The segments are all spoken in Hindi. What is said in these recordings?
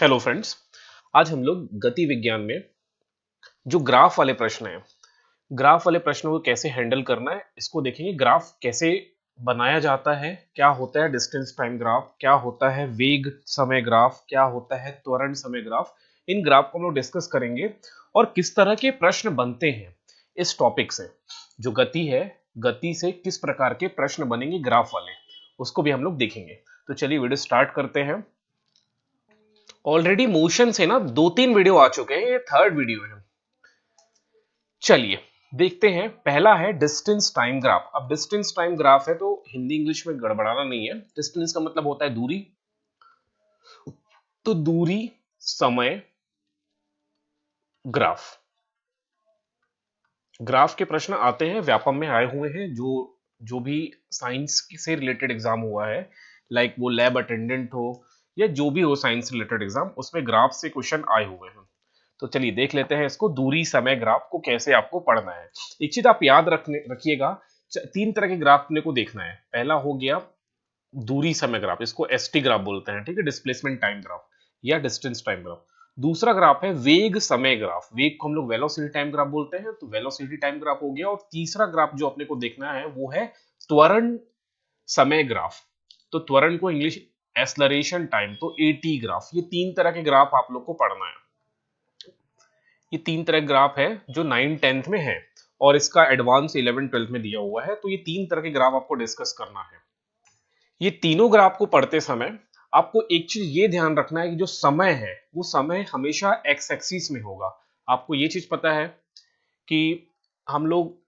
Hello friends. आज हम लोग गति विज्ञान में जो ग्राफ वाले प्रश्न हैं, ग्राफ वाले प्रश्नों को कैसे हैंडल करना है इसको देखेंगे। ग्राफ कैसे बनाया जाता है, क्या होता है डिस्टेंस टाइम ग्राफ, क्या होता है वेग समय ग्राफ, क्या होता है त्वरण समय ग्राफ। इन ग्राफ को हम लोग डिस्कस करेंगे और किस तरह के प्रश्न बनते हैं इस टॉपिक से। जो गति है, गति से किस प्रकार के प्रश्न बनेंगे ग्राफ वाले, उसको भी हम लोग देखेंगे। तो चलिए वीडियो स्टार्ट करते हैं। ऑलरेडी मोशन से ना 2-3 वीडियो आ चुके हैं, ये थर्ड वीडियो है। चलिए देखते हैं। पहला है डिस्टेंस टाइम ग्राफ। अब डिस्टेंस टाइम ग्राफ है तो हिंदी इंग्लिश में गड़बड़ाना नहीं है। डिस्टेंस का मतलब होता है दूरी, तो दूरी समय ग्राफ। ग्राफ के प्रश्न आते हैं, व्यापम में आए हुए हैं। जो जो भी साइंस से रिलेटेड एग्जाम हुआ है, लाइक वो लैब अटेंडेंट हो या जो भी हो साइंस रिलेटेड एग्जाम, उसमें ग्राफ से क्वेश्चन आए हुए हैं। तो चलिए देख लेते हैं इसको, दूरी समय ग्राफ को कैसे आपको पढ़ना है। एक चीज आप याद रखिएगा, तीन तरह के ग्राफ अपने को देखना है। पहला हो गया दूरी समय ग्राफ, इसको एसटी ग्राफ बोलते हैं, ठीक है, डिस्प्लेसमेंट टाइम ग्राफ या डिस्टेंस टाइम ग्राफ। दूसरा ग्राफ है वेग समय ग्राफ, वेग को हम लोग वेलोसिटी टाइम ग्राफ बोलते हैं, तो वेलोसिटी टाइम ग्राफ हो गया। और तीसरा ग्राफ जो अपने को देखना है वो है त्वरण समय ग्राफ। तो त्वरण को इंग्लिश एक्सेलरेशन टाइम, तो एटी ग्राफ। ये तीन तरह के ग्राफ आप लोग को पढ़ना है। ये तीन तरह के ग्राफ है जो 9th-10th में है और इसका एडवांस 11th-12th में दिया हुआ है। तो ये तीन तरह के ग्राफ आपको डिस्कस करना है। ये तीनों ग्राफ को पढ़ते समय आपको एक चीज ये ध्यान रखना है कि जो समय है वो समय हमेशा एक्स एक्सिस में होगा। आपको ये चीज पता है कि हम लोग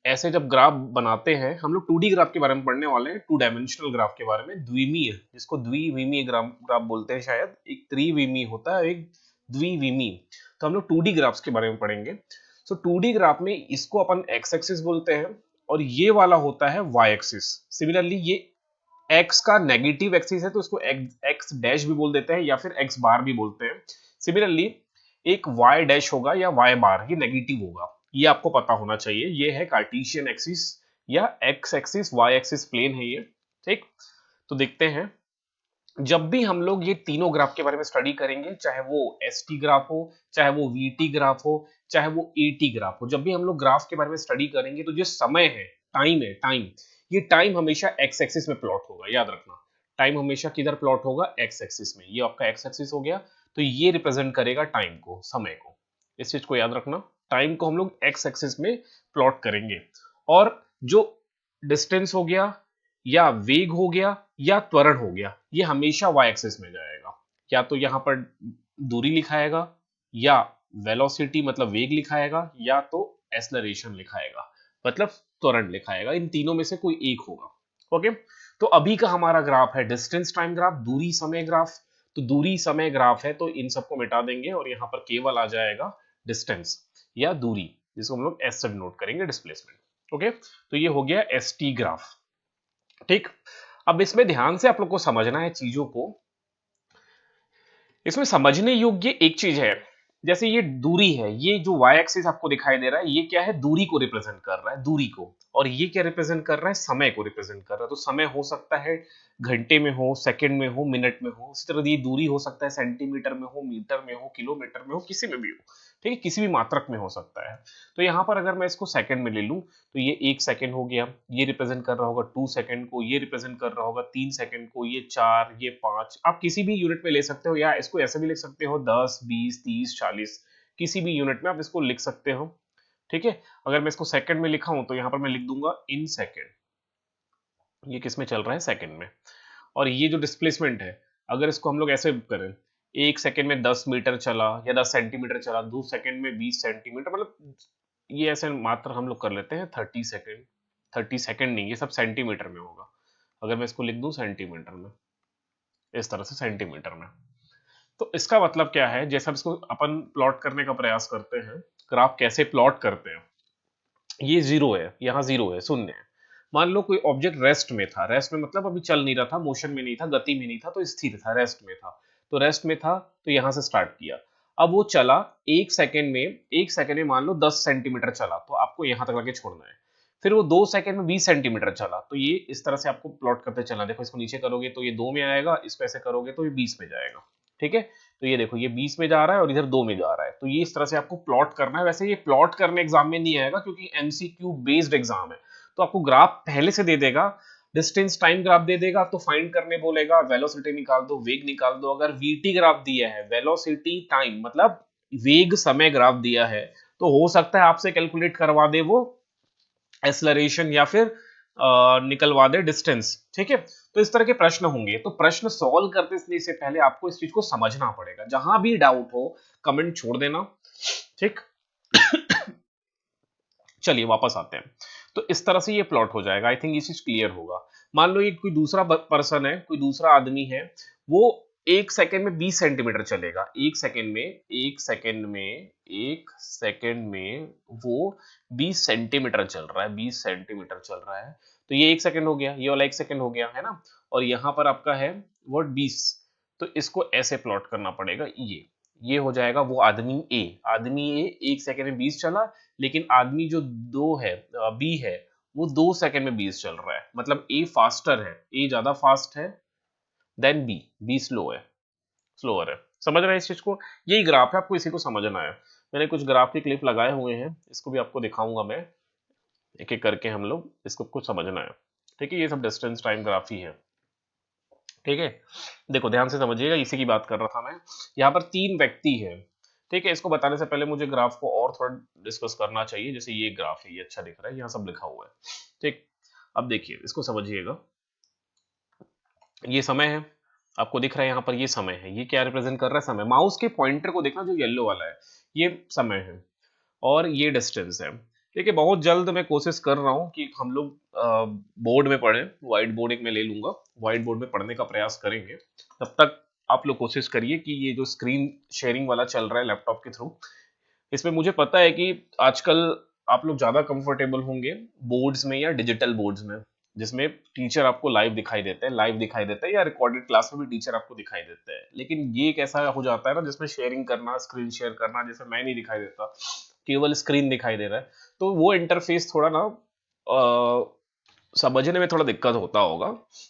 ऐसे जब ग्राफ बनाते हैं, हम लोग 2D ग्राफ के बारे में पढ़ने वाले हैं, 2 डायमेंशनल ग्राफ के बारे में, द्विमीय, जिसको द्विविमीय ग्राफ ग्राफ बोलते हैं। शायद एक त्रिविमीय होता है, एक द्विविमीय। तो हम लोग 2D ग्राफ्स के बारे में पढ़ेंगे। सो 2D ग्राफ में इसको अपन एक्स एक्सिस बोलते हैं और ये वाला होता है वाई एक्सिस। सिमिलरली ये एक्स का नेगेटिव एक्सिस है तो इसको एक्स डैश भी बोल देते हैं या फिर एक्स बार भी बोलते हैं। सिमिलरली एक वाई डैश होगा या वाई बार, ये नेगेटिव होगा, ये आपको पता होना चाहिए। ये है कार्टेशियन एक्सिस या x axis, y axis plane है ये, ठीक। तो देखते हैं, जब भी हम लोग ये तीनों ग्राफ के बारे में स्टडी करेंगे, चाहे वो एस टी ग्राफ हो, चाहे वो वी टी ग्राफ हो, चाहे वो ए टी ग्राफ हो, जब भी हम लोग ग्राफ के बारे में स्टडी करेंगे तो जो समय है, टाइम है, टाइम, ये टाइम हमेशा एक्स एक्सिस में प्लॉट होगा। याद रखना, टाइम हमेशा किधर प्लॉट होगा? एक्स एक्सिस में। ये आपका एक्स एक्सिस हो गया, तो ये रिप्रेजेंट करेगा टाइम को, समय को। इस चीज को याद रखना, टाइम को हम लोग एक्स एक्सिस में प्लॉट करेंगे। और जो डिस्टेंस हो गया या वेग हो गया या त्वरण हो गया, ये हमेशा वाई एक्सिस में जाएगा। या तो यहां पर दूरी लिखाएगा, या वेलोसिटी मतलब वेग लिखाएगा, या तो एक्सेलरेशन लिखाएगा मतलब त्वरण लिखाएगा। इन तीनों में से कोई एक होगा। ओके, तो अभी का हमारा ग्राफ है डिस्टेंस टाइम ग्राफ, दूरी समय ग्राफ। तो दूरी समय ग्राफ है तो इन सबको मिटा देंगे और यहां पर केवल आ जाएगा डिस्टेंस या दूरी, जिसको हम लोग एस से डिनोट करेंगे, डिस्प्लेसमेंट। ओके, तो ये हो गया एस टी ग्राफ, ठीक। अब इसमें ध्यान से आप लोग को समझना है चीजों को। इसमें समझने योग्य एक चीज है, जैसे ये दूरी है, ये जो वाई एक्सिस आपको दिखाई दे रहा है, ये क्या है? दूरी को रिप्रेजेंट कर रहा है, दूरी को। और ये क्या रिप्रेजेंट कर रहा है? समय को रिप्रेजेंट कर रहा है। तो समय हो सकता है घंटे में हो, सेकंड में हो, मिनट में हो। इसी तरह ये दूरी हो सकता है सेंटीमीटर में हो, मीटर में हो, किलोमीटर में हो, किसी में भी हो, ठीक है, किसी भी मात्रक में हो सकता है। तो यहाँ पर अगर मैं इसको सेकंड में ले लूं तो ये 1 सेकंड हो गया, ये रिप्रेजेंट कर रहा होगा 2 सेकंड को, ये रिप्रेजेंट कर रहा होगा 3 सेकंड को, ये 4, ये 5। आप किसी भी यूनिट में ले सकते हो, या इसको ऐसे भी लिख सकते हो 10, 20, 30, 40, किसी भी यूनिट में आप इसको लिख सकते हो, ठीक है। अगर मैं इसको सेकंड में लिखा हूं तो यहाँ पर मैं लिख दूंगा इन सेकंड। ये किस में चल रहा है? सेकंड में। और ये जो डिस्प्लेसमेंट है, अगर इसको हम लोग ऐसे करें, 1 सेकंड में 10 मीटर चला या 10 सेंटीमीटर चला, 2 सेकंड में 20 सेंटीमीटर, मतलब ये ऐसे मात्र हम लोग कर लेते हैं 30 सेकंड। 30 सेकंड नहीं, ये सब सेंटीमीटर में होगा। अगर मैं इसको लिख दूं सेंटीमीटर में, इस तरह से सेंटीमीटर में, तो इसका मतलब क्या है? जैसे हम इसको अपन प्लॉट करने का प्रयास करते हैं, ग्राफ कैसे प्लॉट करते हैं, ये जीरो है, यहाँ जीरो है, शून्य है। मान लो कोई ऑब्जेक्ट रेस्ट में था, रेस्ट में मतलब अभी चल नहीं रहा था, मोशन में नहीं था, गति में नहीं था, तो स्थिर था, रेस्ट में था। तो रेस्ट में था तो यहां से स्टार्ट किया, अब वो चला 1 सेकंड में मान लो 10 सेंटीमीटर चला, तो आपको यहां तक लगे छोड़ना है। फिर वो 2 सेकंड में 20 सेंटीमीटर चला, तो ये इस तरह से आपको प्लॉट करते चलना। देखो, इसको नीचे करोगे तो ये 2 में आएगा, इसको ऐसे करोगे तो ये 20 में जाएगा, ठीक है। तो ये देखो ये 20 में जा रहा है और इधर 2 में जा रहा है, तो ये इस तरह से आपको प्लॉट करना है। वैसे ये प्लॉट करने एग्जाम में नहीं आएगा क्योंकि एमसीक्यू बेस्ड एग्जाम है, तो आपको ग्राफ पहले से दे देगा, डिस्टेंस टाइम ग्राफ दे देगा, तो फाइंड करने बोलेगा, वेलोसिटी निकाल दो, वेग निकाल दो। अगर वीटी ग्राफ दिया है, वेलोसिटी टाइम मतलब वेग समय ग्राफ दिया है, तो हो सकता है आपसे कैलकुलेट करवा दे वो एक्सेलरेशन या फिर निकलवा दे डिस्टेंस। ठीक है, तो इस तरह के प्रश्न होंगे। तो प्रश्न सॉल्व करते से पहले आपको इस चीज को समझना पड़ेगा। जहां भी डाउट हो कमेंट छोड़ देना। ठीक, चलिए वापस आते हैं। तो इस तरह से ये प्लॉट हो जाएगा। आई थिंक ये चीज क्लियर होगा। मान लो ये कोई दूसरा पर्सन है, कोई दूसरा आदमी है, वो 1 सेकेंड में 20 सेंटीमीटर चलेगा। 1 सेकेंड में, 1 सेकेंड में, 1 सेकेंड में वो 20 सेंटीमीटर चल रहा है, 20 सेंटीमीटर चल रहा है। तो ये 1 सेकेंड हो गया, ये वाला 1 सेकेंड हो गया, है ना। और यहाँ पर आपका है वर्ड 20। तो इसको ऐसे प्लॉट करना पड़ेगा। ये हो जाएगा वो आदमी ए। आदमी ए 1 सेकेंड में 20 चला, लेकिन आदमी जो दो है, बी है, वो 2 सेकेंड में 20 चल रहा है। मतलब ए फास्टर है, ए ज्यादा फास्ट है देन बी, बी स्लो है, स्लोअर है। समझ रहे हैं इस चीज को? यही ग्राफ है, आपको इसी को समझना है। मैंने कुछ ग्राफ के क्लिप लगाए हुए हैं, इसको भी आपको दिखाऊंगा मैं, एक एक करके हम लोग इसको कुछ समझना है। ठीक है, ये सब डिस्टेंस टाइम ग्राफ ही है। ठीक है, देखो ध्यान से समझिएगा, इसी की बात कर रहा था मैं। यहाँ पर 3 व्यक्ति है। ठीक है, इसको बताने से पहले मुझे ग्राफ को और थोड़ा डिस्कस करना चाहिए। जैसे ये ग्राफ है, ये अच्छा दिख रहा है, यहाँ सब लिखा हुआ है। ठीक, अब देखिए इसको समझिएगा। ये समय है, आपको दिख रहा है यहाँ पर, ये समय है। ये क्या रिप्रेजेंट कर रहा है? समय। माउस के पॉइंटर को देखना, जो येलो वाला है, ये समय है और ये डिस्टेंस है। ठीक है, बहुत जल्द मैं कोशिश कर रहा हूँ कि हम लोग बोर्ड में पढ़ें। व्हाइट बोर्ड एक मैं ले लूंगा, व्हाइट बोर्ड में पढ़ने का प्रयास करेंगे। तब तक आप लोग कोशिश करिए कि ये जो स्क्रीन शेयरिंग वाला चल रहा है लैपटॉप के थ्रू, इसमें मुझे पता है कि आजकल आप लोग ज़्यादा कंफर्टेबल होंगे बोर्ड्स में या डिजिटल बोर्ड्स में, जिसमें टीचर आपको लाइव दिखाई देते हैं, लाइव दिखाई देता है, या रिकॉर्डेड क्लास में भी टीचर आपको दिखाई देते हैं। लेकिन ये कैसा हो जाता है ना, जिसमें शेयरिंग करना, स्क्रीन शेयर करना, जैसे मैं नहीं दिखाई देता, केवल स्क्रीन दिखाई दे रहा है, तो वो इंटरफेस थोड़ा ना समझने में थोड़ा दिक्कत होता होगा।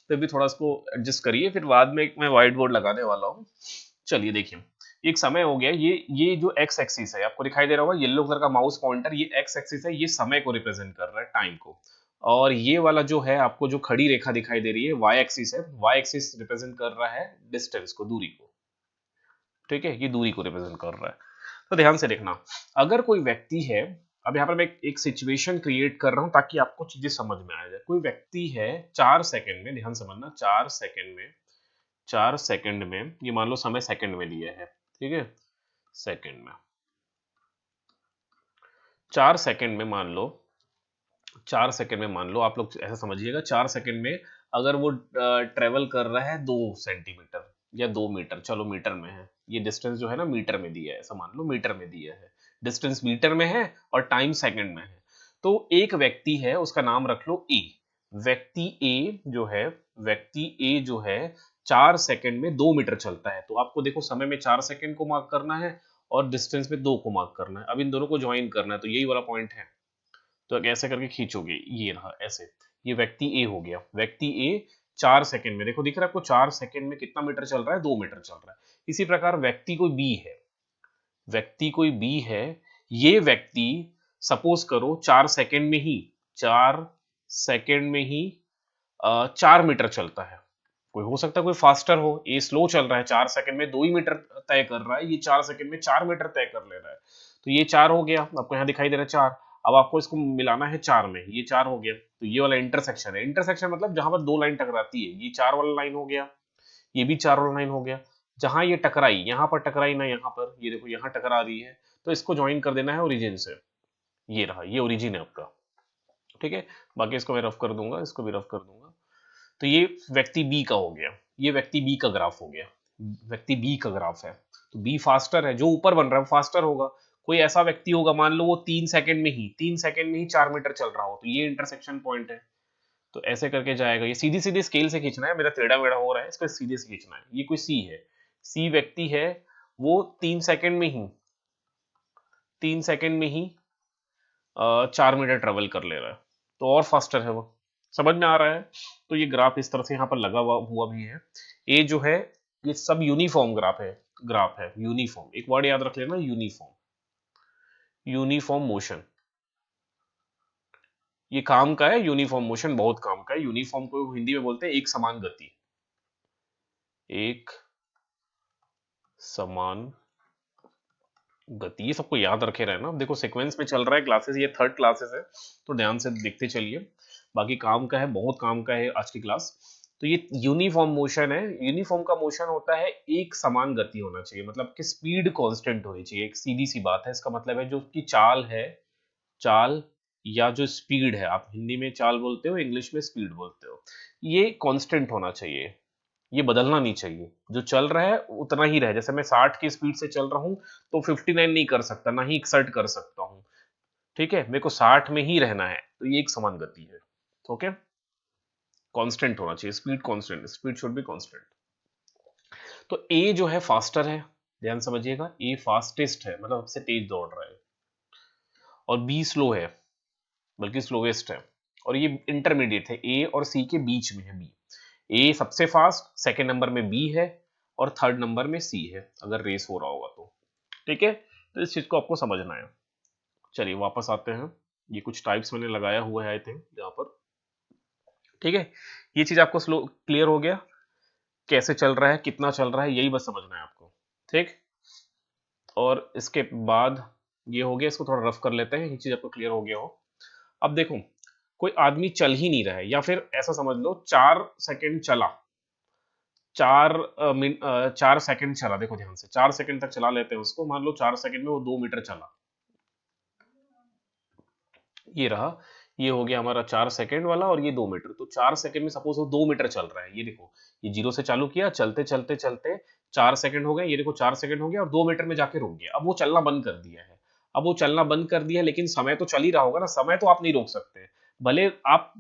फिर भी थोड़ा इसको एडजस्ट करिए, फिर बाद में मैं व्हाइट बोर्ड लगाने वाला हूँ। चलिए देखिए, एक समय हो गया। ये जो एक्स एक्सिस है, आपको दिखाई दे रहा होगा येलो कलर का माउस पॉइंटर, ये एक्स एक्सिस है, ये समय को रिप्रेजेंट कर रहा है, टाइम को। और ये वाला जो है, आपको जो खड़ी रेखा दिखाई दे रही है, वाई एक्सिस है, वाई एक्सिस रिप्रेजेंट कर रहा है डिस्टेंस को, दूरी को। ठीक है, ये दूरी को रिप्रेजेंट कर रहा है। तो ध्यान से देखना, अगर कोई व्यक्ति है, अब यहाँ पर मैं एक सिचुएशन क्रिएट कर रहा हूँ ताकि आपको चीजें समझ में आ जाए। कोई व्यक्ति है 4 सेकंड में, ध्यान समझना, 4 सेकंड में, 4 सेकंड में, ये मान लो समय सेकंड में दिया है। ठीक है, सेकंड में, 4 सेकंड में मान लो, 4 सेकंड में मान लो, आप लोग ऐसा समझिएगा, 4 सेकंड में अगर वो ट्रेवल कर रहा है 2 सेंटीमीटर या 2 मीटर, चलो मीटर में है, ये डिस्टेंस जो है ना मीटर में दिया है, ऐसा मान लो मीटर में दिया है, डिस्टेंस मीटर में है और टाइम सेकंड में है। तो एक व्यक्ति है, उसका नाम रख लो ए। व्यक्ति ए जो है, व्यक्ति ए जो है 4 सेकंड में 2 मीटर चलता है। तो आपको देखो, समय में 4 सेकंड को मार्क करना है और डिस्टेंस में 2 को मार्क करना है। अब इन दोनों को ज्वाइन करना है, तो यही वाला पॉइंट है। तो ऐसे करके खींचोगे, ये रहा ऐसे। ये व्यक्ति ए हो गया। व्यक्ति ए 4 सेकंड में, देखो दिख रहा है आपको, 4 सेकंड में कितना मीटर चल रहा है? 2 मीटर चल रहा है। इसी प्रकार व्यक्ति कोई बी है, व्यक्ति कोई बी है, ये व्यक्ति सपोज करो 4 सेकंड में ही, 4 सेकंड में ही 4 मीटर चलता है। कोई हो सकता है कोई फास्टर हो, ये स्लो चल रहा है, 4 सेकंड में 2 ही मीटर तय कर रहा है, ये 4 सेकंड में 4 मीटर तय कर ले रहा है। तो ये 4 हो गया, आपको यहाँ दिखाई दे रहा है 4। अब आपको इसको मिलाना है 4 में, ये 4 हो गया। तो ये वाला इंटरसेक्शन है। इंटरसेक्शन मतलब जहां पर 2 लाइन टकराती है, ये 4 वाला लाइन हो गया, ये भी 4 वाला लाइन हो गया। जहां ये टकराई, यहाँ पर टकराई ना, यहाँ पर ये देखो यहाँ टकरा रही है, तो इसको ज्वाइन कर देना है ओरिजिन से। ये रहा, ये ओरिजिन है आपका। ठीक है, बाकी इसको मैं रफ कर दूंगा, इसको भी रफ कर दूंगा। तो ये व्यक्ति बी का हो गया, ये व्यक्ति बी का ग्राफ हो गया, व्यक्ति बी का ग्राफ है। तो बी फास्टर है, जो ऊपर बन रहा है फास्टर होगा। कोई ऐसा व्यक्ति होगा, मान लो वो 3 सेकंड में ही, 3 सेकंड में ही 4 मीटर चल रहा हो, तो ये इंटरसेक्शन पॉइंट है। तो ऐसे करके जाएगा। ये सीधी सीधी स्केल से खींचना है, मेरा टेढ़ा मेढ़ा हो रहा है, इसको सीधे से खींचना है। ये कोई सी है, सी व्यक्ति है, वो 3 सेकंड में ही, 3 सेकंड में ही 4 मीटर ट्रेवल कर ले रहा है, तो और फास्टर है वो। समझ में आ रहा है? तो ये ग्राफ इस तरह से यहाँ पर लगा हुआ भी है। ये जो है, ये सब यूनिफॉर्म ग्राफ है, ग्राफ है, यूनिफॉर्म, एक वर्ड याद रख लेना, यूनिफॉर्म, यूनिफॉर्म मोशन। ये काम का है, यूनिफॉर्म मोशन बहुत काम का है। यूनिफॉर्म को हिंदी में बोलते हैं एक समान गति, एक समान गति। ये सबको याद रखे रहना। देखो सीक्वेंस में चल रहा है क्लासेस, ये थर्ड क्लासेस है तो ध्यान से देखते चलिए। बाकी काम का है, बहुत काम का है आज की क्लास। तो ये यूनिफॉर्म मोशन है। यूनिफॉर्म का मोशन होता है एक समान गति होना चाहिए, मतलब कि स्पीड कांस्टेंट होनी चाहिए। एक सीधी सी बात है, इसका मतलब है जो उसकी चाल है, चाल या जो स्पीड है, आप हिंदी में चाल बोलते हो, इंग्लिश में स्पीड बोलते हो, ये कांस्टेंट होना चाहिए, ये बदलना नहीं चाहिए। जो चल रहा है उतना ही रहे। जैसे मैं 60 की स्पीड से चल रहा हूं तो 59 नहीं कर सकता, ना ही 61 कर सकता हूं। ठीक है, मेरे को 60 में ही रहना है, तो ये एक समान गति है। ओके, कांस्टेंट होना चाहिए, speed constant, speed should be constant. तो ए जो है फास्टर है, ध्यान समझिएगा, ए फास्टेस्ट है, मतलब सबसे तेज दौड़ रहा है, और बी स्लो है, बल्कि स्लोवेस्ट है, और ये इंटरमीडिएट है, ए और सी के बीच में है बी। ए सबसे फास्ट, सेकंड नंबर में बी है, और थर्ड नंबर में सी है, अगर रेस हो रहा होगा तो। ठीक है, तो इस चीज को आपको समझना है। चलिए वापस आते हैं। ये कुछ टाइप्स मैंने लगाया हुआ है आई थिंक यहाँ पर। ठीक है, ये चीज आपको स्लो क्लियर हो गया, कैसे चल रहा है, कितना चल रहा है, यही बस समझना है आपको। ठीक, और इसके बाद ये हो गया, इसको थोड़ा रफ कर लेते हैं, ये चीज आपको क्लियर हो गया हो। अब देखो, कोई आदमी चल ही नहीं रहा है, या फिर ऐसा समझ लो 4 सेकंड चला, 4 सेकंड चला, देखो ध्यान से, 4 सेकंड तक चला लेते हैं उसको, मान लो 4 सेकंड में वो 2 मीटर चला। ये रहा, ये हो गया हमारा 4 सेकंड वाला, और ये 2 मीटर। तो 4 सेकंड में सपोज वो 2 मीटर चल रहा है, ये देखो, ये जीरो से चालू किया, चलते चलते चलते 4 सेकंड हो गए, ये देखो 4 सेकंड हो गया, और 2 मीटर में जाके रुक गया। अब वो चलना बंद कर दिया है, अब वो चलना बंद कर दिया है, लेकिन समय तो चल ही रहा होगा ना, समय तो आप नहीं रोक सकते। भले आप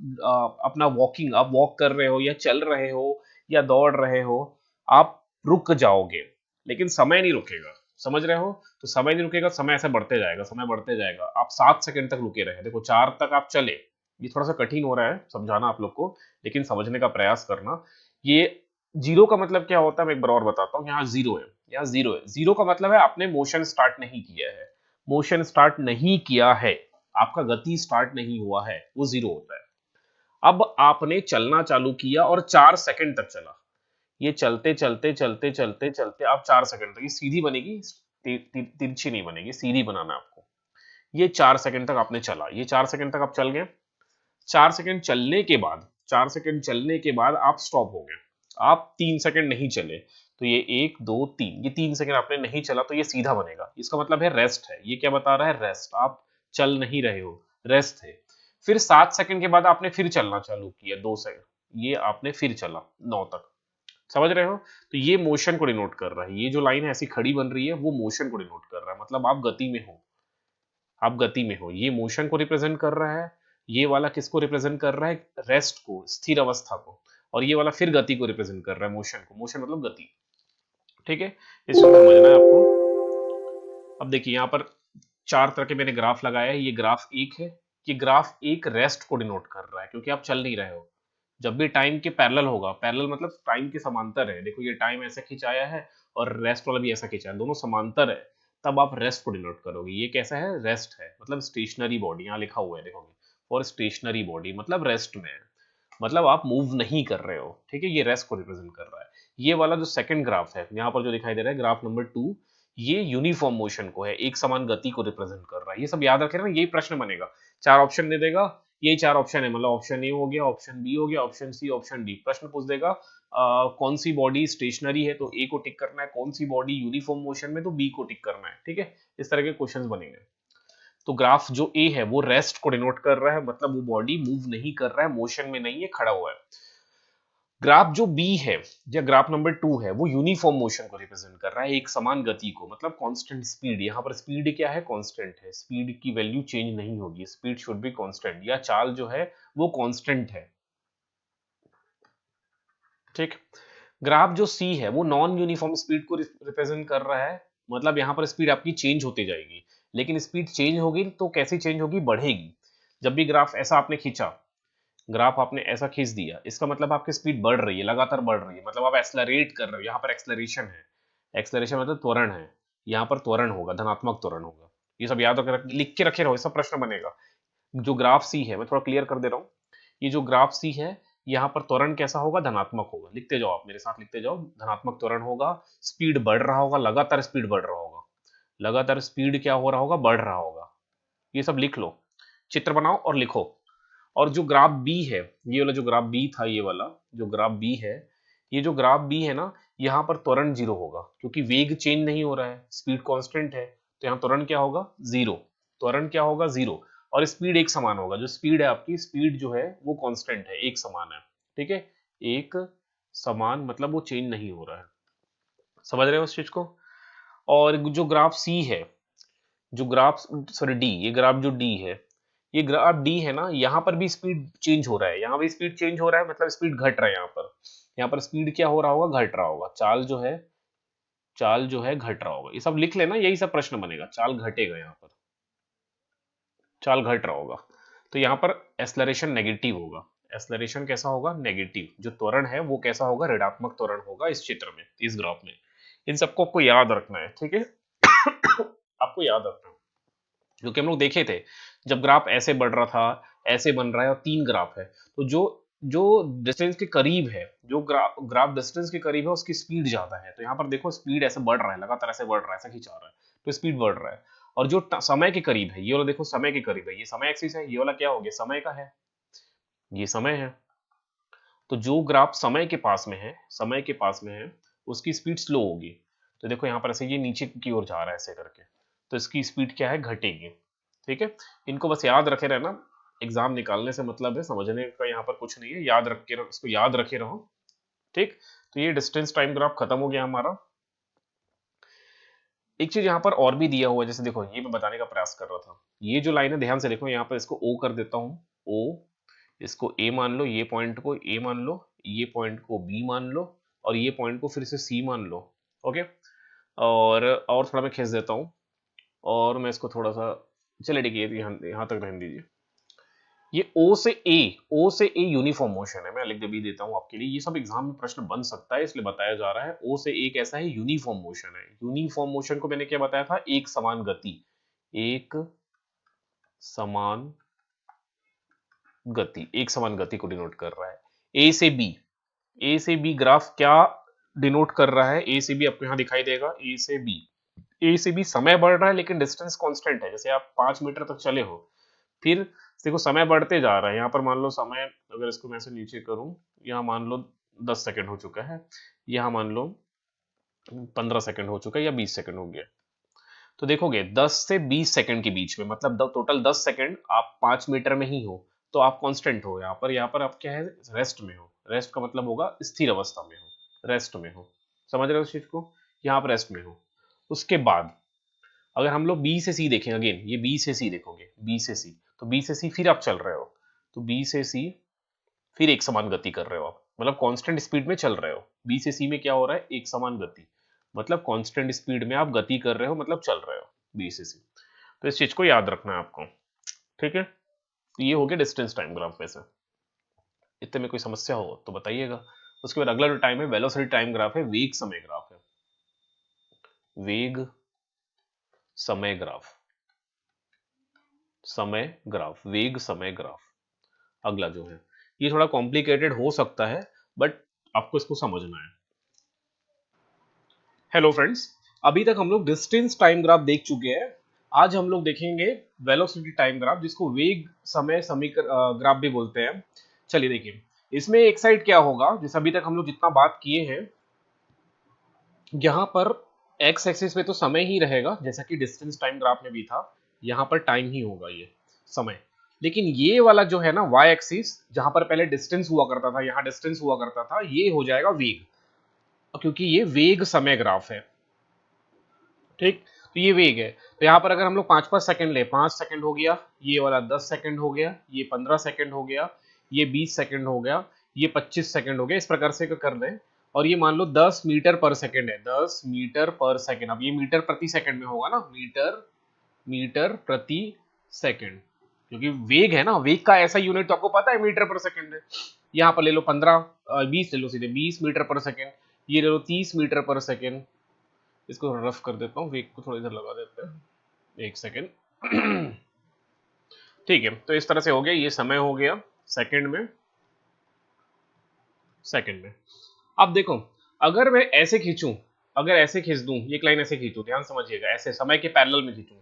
अपना वॉकिंग, आप वॉक कर रहे हो या चल रहे हो या दौड़ रहे हो, आप रुक जाओगे, लेकिन समय नहीं रुकेगा। समझ रहे हो? तो समय नहीं रुकेगा, समय ऐसे बढ़ते जाएगा, समय बढ़ते जाएगा। आप 7 सेकंड तक रुके रहे, देखो 4 तक आप चले। ये थोड़ा सा कठिन हो रहा है समझाना आप लोग को, लेकिन समझने का प्रयास करना। ये जीरो का मतलब क्या होता है, मैं एक बार और बताता हूँ। यहाँ जीरो है, यहाँ जीरो है। जीरो का मतलब है आपने मोशन स्टार्ट नहीं किया है, मोशन स्टार्ट नहीं किया है, आपका गति स्टार्ट नहीं हुआ है, वो जीरो होता है। अब आपने चलना चालू किया और 4 सेकंड तक चला, ये चलते चलते चलते चलते चलते आप 4 सेकंड तक, ये सीधी बनेगी, तिरछी नहीं बनेगी, सीधी बनाना है आपको। ये 4 सेकंड तक आपने चला, ये 4 सेकंड तक आप चल गए। 4 सेकंड चलने के बाद, 4 सेकंड चलने के बाद आप स्टॉप हो गए, आप 3 सेकंड नहीं चले, तो ये 1 2 3, ये 3 सेकंड आपने नहीं चला, तो ये सीधा बनेगा। इसका मतलब है रेस्ट है। ये क्या बता रहा है? रेस्ट, आप चल नहीं रहे हो, रेस्ट है। फिर 7 सेकंड के बाद आपने फिर चलना चालू किया, 2 सेकंड, ये आपने फिर चला 9 तक। समझ रहे हो? तो ये मोशन को डिनोट कर रहा है, ये जो लाइन ऐसी खड़ी बन रही है वो मोशन को डिनोट कर रहा है, मतलब आप गति में हो, आप गति में हो। ये मोशन को रिप्रेजेंट कर रहा है, ये वाला किसको रिप्रेजेंट कर रहा है? रेस्ट को, स्थिर अवस्था को। और ये वाला फिर गति को रिप्रेजेंट कर रहा है, मोशन को। मोशन मतलब गति। ठीक है, इसको समझना है आपको। अब देखिए यहाँ पर 4 तरह के मैंने ग्राफ लगाया है, ये ग्राफ एक है, ये ग्राफ एक रेस्ट को डिनोट कर रहा है, क्योंकि आप चल नहीं रहे हो। जब भी टाइम के पैरेलल होगा, पैरेलल मतलब टाइम के समांतर है, देखो ये टाइम ऐसा खिंचाया है और रेस्ट वाला भी ऐसा खिंचा है, दोनों समांतर है, तब आप रेस्ट को डिनोट करोगे। ये कैसा है? रेस्ट है, मतलब स्टेशनरी बॉडी, यहाँ लिखा हुआ है देखोगे, फॉर स्टेशनरी बॉडी, मतलब रेस्ट में है, मतलब आप मूव नहीं कर रहे हो। ठीक है, ये रेस्ट को रिप्रेजेंट कर रहा है। ये वाला जो सेकंड ग्राफ है यहाँ पर जो दिखाई दे रहा है, ग्राफ नंबर 2, ये यूनिफॉर्म मोशन को है, एक समान गति को रिप्रेजेंट कर रहा है। ये सब याद रखे ना, यही प्रश्न बनेगा। 4 ऑप्शन दे देगा, यही 4 ऑप्शन है, मतलब ऑप्शन ए हो गया, ऑप्शन बी हो गया, ऑप्शन सी, ऑप्शन डी। प्रश्न पूछ देगा कौन सी बॉडी स्टेशनरी है, तो ए को टिक करना है, कौन सी बॉडी यूनिफॉर्म मोशन में, तो बी को टिक करना है। ठीक है, इस तरह के क्वेश्चंस बनेंगे। तो ग्राफ जो ए है वो रेस्ट को डिनोट कर रहा है, मतलब वो बॉडी मूव नहीं कर रहा है, मोशन में नहीं है, खड़ा हुआ है। ग्राफ जो बी है या ग्राफ नंबर 2 है, वो यूनिफॉर्म मोशन को रिप्रेजेंट कर रहा है, एक समान गति को, मतलब कांस्टेंट स्पीड। यहाँ पर स्पीड क्या है? कांस्टेंट है, स्पीड की वैल्यू चेंज नहीं होगी, स्पीड शुड बी कांस्टेंट, या चाल जो है वो कांस्टेंट है। ठीक, ग्राफ जो सी है वो नॉन यूनिफॉर्म स्पीड को रिप्रेजेंट कर रहा है, मतलब यहाँ पर स्पीड आपकी चेंज होती जाएगी, लेकिन स्पीड चेंज होगी तो कैसी चेंज होगी? बढ़ेगी। जब भी ग्राफ ऐसा आपने खींचा, ग्राफ आपने ऐसा खींच दिया, इसका मतलब आपकी स्पीड बढ़ रही है, लगातार बढ़ रही है, मतलब आप एक्सलरेट कर रहे हो, यहाँ पर एक्सलरेशन है, एक्सेलरेशन मतलब त्वरण है, यहाँ पर त्वरण होगा, धनात्मक त्वरण होगा। ये सब याद रख लिख के रखे रहो, ये सब प्रश्न बनेगा। जो ग्राफ सी है, मैं थोड़ा क्लियर कर दे रहा हूँ, ये जो ग्राफ सी है यहाँ पर त्वरण कैसा होगा, धनात्मक होगा। लिखते जाओ, आप मेरे साथ लिखते जाओ, धनात्मक त्वरण होगा, स्पीड बढ़ रहा होगा, लगातार स्पीड बढ़ रहा होगा, लगातार स्पीड क्या हो रहा होगा, बढ़ रहा होगा। ये सब लिख लो, चित्र बनाओ और लिखो। और जो ग्राफ बी है, ये वाला जो ग्राफ बी था, ये वाला जो ग्राफ बी है, ये जो ग्राफ बी है ना, यहाँ पर त्वरण जीरो होगा, क्योंकि वेग चेंज नहीं हो रहा है, स्पीड कांस्टेंट है, तो यहाँ त्वरण क्या होगा, जीरो। त्वरण क्या होगा, जीरो। और स्पीड एक समान होगा, जो स्पीड है आपकी, स्पीड जो है वो कांस्टेंट है, एक समान है। ठीक है, एक समान मतलब वो चेंज नहीं हो रहा है। समझ रहे हो उस चीज को। और जो ग्राफ सी है, जो ग्राफ सॉरी डी, ये ग्राफ जो डी है, ये ग्राफ डी है ना, यहाँ पर भी स्पीड चेंज हो रहा है, यहाँ भी स्पीड चेंज हो रहा है, मतलब स्पीड घट रहा है यहाँ पर। यहाँ पर स्पीड क्या हो रहा होगा, घट रहा होगा, चाल जो है घट रहा होगा। ये सब लिख लेना, यही सब प्रश्न बनेगा, चाल घटेगा, यहाँ पर चाल घट रहा होगा। तो यहाँ पर एक्सेलरेशन नेगेटिव होगा। एक्सेलरेशन कैसा होगा, नेगेटिव। जो त्वरण है वो कैसा होगा, ऋणात्मक त्वरण होगा इस चित्र में, इस ग्राफ में। इन सबको आपको याद रखना है, ठीक है। आपको याद रखना है, क्योंकि हम लोग देखे थे जब ग्राफ ऐसे बढ़ रहा था, ऐसे बन रहा है, और तीन ग्राफ है, तो जो जो डिस्टेंस के करीब है, जो ग्राफ डिस्टेंस के करीब है, उसकी स्पीड ज्यादा है। तो यहाँ पर देखो स्पीड ऐसे बढ़ रहा है, लगातार ऐसे बढ़ रहा है, ऐसे खिंचा रहा है, तो स्पीड बढ़ रहा है। और जो समय के करीब है, ये वाला देखो समय के करीब है, ये समय एक्सिस है, ये वाला क्या हो गया, समय का है, ये समय है। तो जो ग्राफ समय के पास में है, समय के पास में है, उसकी स्पीड स्लो होगी। तो देखो यहाँ पर ऐसे ये नीचे की ओर जा रहा है ऐसे करके, तो इसकी स्पीड क्या है, घटेगी। ठीक है, इनको बस याद रखे रहना, एग्जाम निकालने से मतलब है, समझने का यहाँ पर कुछ नहीं है, याद रख के इसको याद रखे रहो। ठीक, तो ये डिस्टेंस टाइम ग्राफ खत्म हो गया हमारा। एक चीज यहाँ पर और भी दिया हुआ है, जैसे देखो ये मैं बताने का प्रयास कर रहा था, ये जो लाइन है ध्यान से देखो, यहाँ पर इसको ओ कर देता हूँ, ओ, इसको ए मान लो, ये पॉइंट को ए मान लो, ये पॉइंट को बी मान लो, और ये पॉइंट को फिर से सी मान लो। ओके, और थोड़ा मैं खींच देता हूँ, और मैं इसको थोड़ा सा, चले ठीक है, यहाँ तक रहने दीजिए। ये ओ से ए यूनिफॉर्म मोशन है, मैं लिख भी देता हूँ आपके लिए, ये सब एग्जाम में प्रश्न बन सकता है, इसलिए बताया जा रहा है। ओ से ए कैसा है, यूनिफॉर्म मोशन है। यूनिफॉर्म मोशन को मैंने क्या बताया था, एक समान गति, एक समान गति, एक समान गति को डिनोट कर रहा है। ए से बी, ए से बी ग्राफ क्या डिनोट कर रहा है, ए से बी आपको यहाँ दिखाई देगा, ए से बी, ए से बी समय बढ़ रहा है लेकिन डिस्टेंस कांस्टेंट है। जैसे आप 5 मीटर तक चले हो, फिर देखो समय बढ़ते जा रहा है, यहाँ पर मान लो समय, अगर इसको मैं से नीचे करूं, यहाँ मान लो 10 सेकंड हो चुका है, यहाँ मान लो 15 सेकंड हो चुका है, या 20 सेकंड हो गया। तो देखोगे 10 से 20 सेकंड के बीच में, मतलब टोटल 10 सेकंड आप 5 मीटर में ही हो, तो आप कांस्टेंट हो। यहाँ पर आप क्या है, रेस्ट में हो। रेस्ट का मतलब होगा स्थिर अवस्था में हो, रेस्ट में हो। समझ रहे हो उस चीज को, यहाँ आप रेस्ट में हो। उसके बाद अगर हम लोग बी से सी देखें, अगेन ये बी से सी देखोगे, बी से सी, तो बी से सी फिर आप चल रहे हो, तो बी से सी फिर एक समान गति कर रहे हो आप, मतलब कांस्टेंट स्पीड में चल रहे हो। बी से सी में क्या हो रहा है, एक समान गति, मतलब कांस्टेंट स्पीड में आप गति कर रहे हो, मतलब चल रहे हो बी से सी। तो इस चीज को याद रखना है आपको, ठीक है। तो ये हो गया डिस्टेंस टाइम ग्राफ में से। इतने में कोई समस्या हो तो बताइएगा। उसके बाद अगला जो टाइम है, वेलोसिटी टाइम ग्राफ है, वेग समय ग्राफ है, वेग समय ग्राफ, समय ग्राफ, वेग समय ग्राफ। अगला जो है ये थोड़ा कॉम्प्लिकेटेड हो सकता है, बट आपको इसको समझना है। हेलो फ्रेंड्स, अभी तक हम लोग डिस्टेंस टाइम ग्राफ देख चुके हैं। आज हम लोग देखेंगे वेलोसिटी टाइम ग्राफ, जिसको वेग समय समीकरण ग्राफ भी बोलते हैं। चलिए देखिए, इसमें एक साइड क्या होगा, जैसे अभी तक हम लोग जितना बात किए हैं, यहाँ पर एक्स एक्सिस पे तो समय ही रहेगा, जैसा कि डिस्टेंस टाइम ग्राफ में भी था, यहाँ पर टाइम ही होगा, ये समय। लेकिन ये वाला जो है ना वाई एक्सिस, जहां पर पहले डिस्टेंस हुआ करता था, यहाँ डिस्टेंस हुआ करता था, ये हो जाएगा वेग, क्योंकि ये वेग समय ग्राफ है। ठीक, तो ये वेग है। तो यहाँ पर अगर हम लोग 5-5 सेकंड ले, 5 सेकंड हो गया, ये वाला 10 सेकंड हो गया, ये 15 सेकंड हो गया, ये 20 सेकंड हो गया, ये 25 सेकंड हो गया, इस प्रकार से कर दें। और ये मान लो 10 मीटर पर सेकंड है, 10 मीटर पर सेकंड। अब ये मीटर प्रति सेकंड में होगा ना, मीटर मीटर प्रति सेकंड, क्योंकि वेग है ना, वेग का ऐसा यूनिट तो आपको पता है मीटर पर सेकंड है। यहाँ पर ले लो 20 ले लो सीधे, 20 मीटर पर सेकंड। ये ले लो 30 मीटर पर सेकंड, इसको रफ कर देता हूँ, वेग को थोड़ा इधर लगा देते हैं, एक सेकेंड। ठीक है, तो इस तरह से हो गया, ये समय हो गया सेकंड में, सेकंड में। अब देखो, अगर मैं ऐसे खींचूं, अगर ऐसे खींच दूं, ये लाइन ऐसे खींचूं, ध्यान समझिएगा, ऐसे समय के पैरेलल में खींचूं,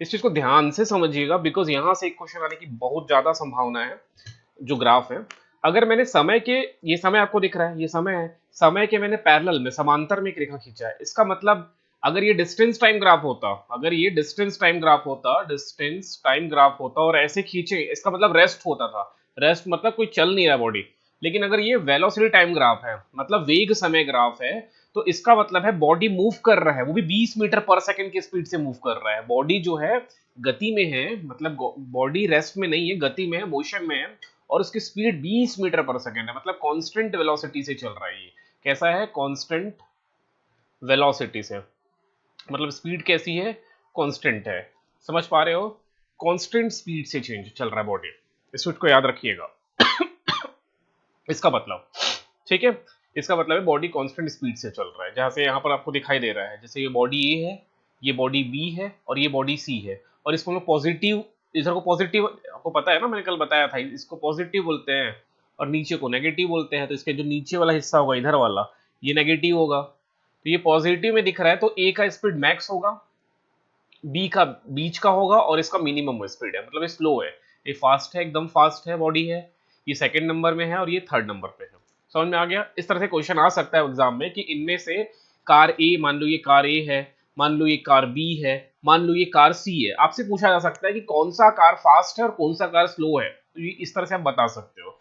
इस चीज को ध्यान से समझिएगा, बिकॉज यहां से एक क्वेश्चन आने की बहुत ज्यादा संभावना है। जो ग्राफ है, अगर मैंने समय के, ये समय आपको दिख रहा है, ये समय है, समय के मैंने पैरेलल में समांतर में एक रेखा खींचा है, इसका मतलब अगर ये डिस्टेंस टाइम ग्राफ होता, अगर ये डिस्टेंस टाइम ग्राफ होता, डिस्टेंस टाइम ग्राफ होता और ऐसे खींचे, इसका मतलब रेस्ट होता था। रेस्ट मतलब कोई चल नहीं रहा बॉडी। लेकिन अगर ये वेलोसिटी टाइम ग्राफ है, मतलब वेग समय ग्राफ है, तो इसका मतलब है बॉडी मूव कर रहा है, वो भी 20 मीटर पर सेकंड की स्पीड से मूव कर रहा है। बॉडी जो है गति में है, मतलब बॉडी रेस्ट में नहीं है, गति में है, मोशन में है, और उसकी स्पीड 20 मीटर पर सेकंड है, मतलब कांस्टेंट वेलोसिटी से चल रहा है। ये कैसा है? कांस्टेंट वेलोसिटी से, मतलब स्पीड कैसी है? कांस्टेंट है। समझ पा रहे हो? कांस्टेंट स्पीड से चेंज चल रहा है बॉडी, इस चीज को याद रखिएगा। इसका मतलब, ठीक है, इसका मतलब है बॉडी कांस्टेंट स्पीड से चल रहा है। जहां से यहाँ पर आपको दिखाई दे रहा है, जैसे ये बॉडी ए है, ये बॉडी बी है, और ये बॉडी सी है, और इसको हम पॉजिटिव, इधर को पॉजिटिव, आपको पता है ना, मैंने कल बताया था, इसको पॉजिटिव बोलते हैं और नीचे को नेगेटिव बोलते हैं। तो इसके जो नीचे वाला हिस्सा होगा, इधर वाला, ये नेगेटिव होगा, तो ये पॉजिटिव में दिख रहा है, तो ए का स्पीड मैक्स होगा, बी का बीच का होगा, और इसका मिनिमम स्पीड है, मतलब ये स्लो है। ये फास्ट है, एकदम फास्ट है बॉडी है, ये सेकंड नंबर में है और ये थर्ड नंबर पे है। समझ में आ गया? इस तरह से क्वेश्चन आ सकता है एग्जाम में कि इनमें से कार ए, मान लो ये कार ए है, मान लो ये कार बी है, मान लो ये कार सी है, आपसे पूछा जा सकता है कि कौन सा कार फास्ट है और कौन सा कार स्लो है। तो ये इस तरह से आप बता सकते हो,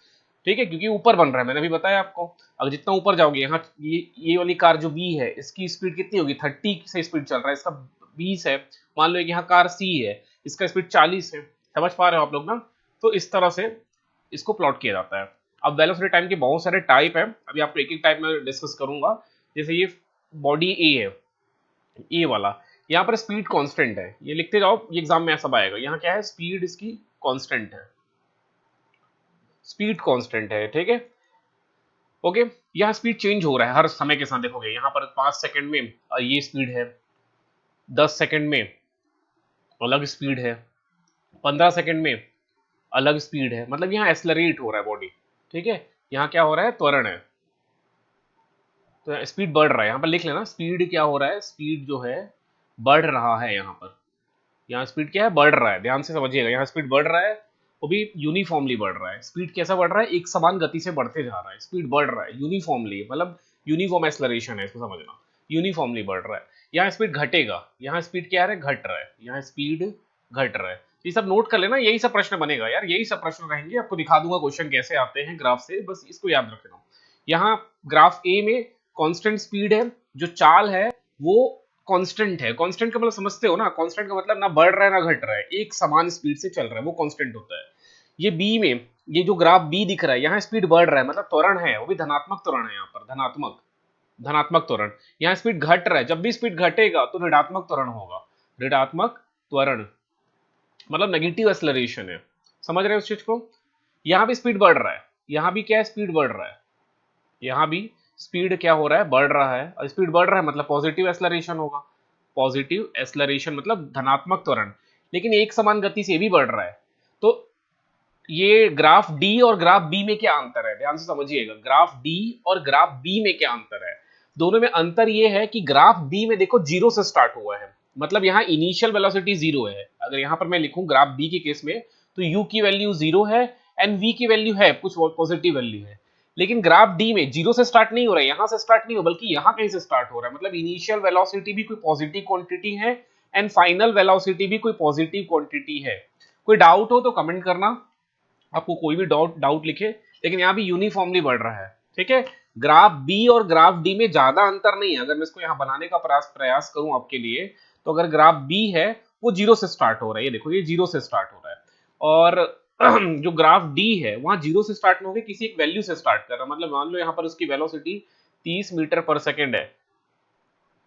ठीक है, क्योंकि ऊपर बन रहा है, मैंने अभी बताया आपको। अगर जितना ऊपर जाओगे, यहाँ ये वाली कार जो बी है, इसकी स्पीड कितनी होगी? 30 से स्पीड चल रहा है, इसका 20 है। मान लो यहाँ कार सी है, इसका स्पीड 40 है। समझ पा रहे हो आप लोग ना? तो इस तरह से इसको प्लॉट किया जाता है। अब वेलोसिटी टाइम के बहुत सारे टाइप है, अभी आपको एक एक टाइप में डिस्कस करूंगा। जैसे ये बॉडी ए है, ए वाला, यहाँ पर स्पीड कांस्टेंट है, ये लिखते जाओ, ये एग्जाम में ऐसा आएगा। यहाँ क्या है? स्पीड इसकी कांस्टेंट है, स्पीड कांस्टेंट है, ठीक है, ओके। यहाँ स्पीड चेंज हो रहा है हर समय के साथ, देखोगे यहाँ पर 5 सेकंड में ये स्पीड है, 10 सेकंड में अलग स्पीड है, 15 सेकंड में अलग स्पीड है, मतलब यहाँ एक्सेलरेट हो रहा है बॉडी, ठीक है। यहाँ क्या हो रहा है? त्वरण है, तो स्पीड बढ़ रहा है। यहाँ पर लिख लेना, स्पीड क्या हो रहा है? स्पीड जो है बढ़ रहा है यहाँ पर, यहाँ स्पीड क्या है? बढ़ रहा है, ध्यान से समझिएगा, यहाँ स्पीड बढ़ रहा है, वो भी यूनिफॉर्मली बढ़ रहा है। स्पीड कैसा बढ़ रहा है? एक समान गति से बढ़ते जा रहा है, स्पीड बढ़ रहा है यूनिफॉर्मली, मतलब यूनिफॉर्म एक्सेलरेशन है, इसको समझना, यूनिफॉर्मली बढ़ रहा है। यहाँ स्पीड घटेगा, यहाँ स्पीड क्या है? घट रहा है, यहाँ स्पीड घट रहा है। ये सब नोट कर लेना, यही सब प्रश्न बनेगा यार, यही सब प्रश्न रहेंगे, आपको दिखा दूंगा क्वेश्चन कैसे आते हैं ग्राफ से, बस इसको याद रखना। यहाँ ग्राफ ए में कांस्टेंट स्पीड है, जो चाल है वो कांस्टेंट है। कांस्टेंट का मतलब समझते हो ना? कांस्टेंट का मतलब ना बढ़ रहा है ना घट रहा है, एक समान स्पीड से चल रहा है, वो कांस्टेंट होता है। ये बी में, ये जो ग्राफ बी दिख रहा है, यहाँ स्पीड बढ़ रहा है, मतलब त्वरण है, वो भी धनात्मक त्वरण है, यहाँ पर धनात्मक, धनात्मक त्वरण। यहाँ स्पीड घट रहा है, जब भी स्पीड घटेगा तो ऋणात्मक त्वरण होगा, ऋणात्मक त्वरण, मतलब नेगेटिव एक्सेलरेशन है। समझ रहे हो उस चीज को? यहाँ भी स्पीड बढ़ रहा है, यहाँ भी क्या है? स्पीड बढ़ रहा है, यहाँ भी स्पीड क्या हो रहा है? बढ़ रहा है, और स्पीड बढ़ रहा है मतलब पॉजिटिव एक्सेलरेशन होगा, पॉजिटिव एक्सेलरेशन मतलब धनात्मक त्वरण। लेकिन एक समान गति से भी बढ़ रहा है। तो ये ग्राफ डी और ग्राफ बी में क्या अंतर है? ध्यान से समझिएगा, ग्राफ डी और ग्राफ बी में क्या अंतर है? दोनों में अंतर ये है कि ग्राफ बी में देखो जीरो से स्टार्ट हुआ है, मतलब यहाँ इनिशियल वेलोसिटी जीरो है। अगर यहाँ पर मैं लिखूं ग्राफ बी के केस में, तो यू की वैल्यू जीरो है एंड वी की वैल्यू है, कुछ पॉजिटिव वैल्यू है। लेकिन ग्राफ डी में जीरो से स्टार्ट नहीं हो रहा है, यहां से स्टार्ट नहीं हो, बल्कि यहाँ कहीं से स्टार्ट हो रहा है, मतलब इनिशियल वेलोसिटी भी कोई पॉजिटिव क्वांटिटी है एंड फाइनल वेलोसिटी भी कोई पॉजिटिव क्वांटिटी है। कोई डाउट हो तो कमेंट करना, आपको कोई भी डाउट लिखे, लेकिन यहाँ भी यूनिफॉर्मली बढ़ रहा है, ठीक है। ग्राफ बी और ग्राफ डी में ज्यादा अंतर नहीं है। अगर मैं इसको यहाँ बनाने का प्रयास करूं आपके लिए, तो अगर ग्राफ बी है वो जीरो से स्टार्ट हो रहा है, ये देखो ये जीरो से स्टार्ट हो रहा है, और जो ग्राफ डी है वहां जीरो से स्टार्ट होकर किसी एक वैल्यू से स्टार्ट कर रहा है, मतलब मान लो यहाँ पर उसकी वेलोसिटी 30 मीटर पर सेकेंड है,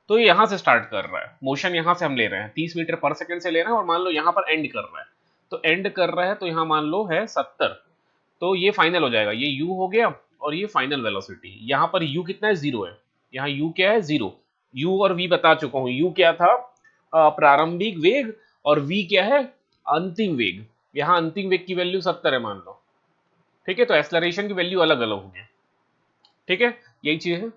तो ये यहां से स्टार्ट कर रहा है, मोशन यहां से हम ले रहे हैं, 30 मीटर पर सेकेंड से ले रहे हैं, और मान लो यहाँ पर एंड कर रहा है, तो एंड कर रहा है, तो यहाँ मान लो है 70, तो ये फाइनल हो जाएगा, ये u हो गया, और ये फाइनल वेलोसिटी। यहाँ पर u कितना है? जीरो है, यहाँ u क्या है? जीरो, u और v बता चुका हूं। u क्या था? प्रारंभिक वेग, और v क्या है? अंतिम वेग। यहां अंतिम वेग की वैल्यू 70 है मान लो, ठीक है, तो एक्सेलरेशन की वैल्यू अलग अलग होगी, ठीक है, यही चीज है।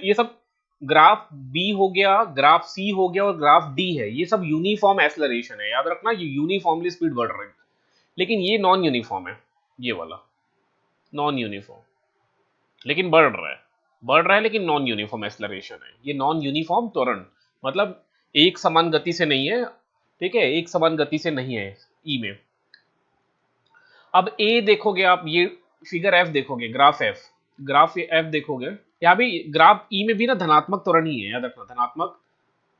ये सब ग्राफ बी हो गया, ग्राफ सी हो गया और ग्राफ डी है, ये सब यूनिफॉर्म एक्सेलरेशन है, याद रखना, ये यूनिफॉर्मली स्पीड बढ़ रही है। लेकिन ये नॉन यूनिफॉर्म है, ये वाला नॉन यूनिफॉर्म, लेकिन बढ़ रहा है लेकिन नॉन यूनिफॉर्म एक्सेलरेशन है। ये नॉन यूनिफॉर्म त्वरण मतलब एक समान गति से नहीं है, ठीक है, एक समान गति से नहीं है ई में। अब ए देखोगे आप, ये फिगर एफ देखोगे, ग्राफ एफ देखोगे, यहाँ भी ग्राफ ई में भी ना धनात्मक त्वरण ही है, याद रखना, धनात्मक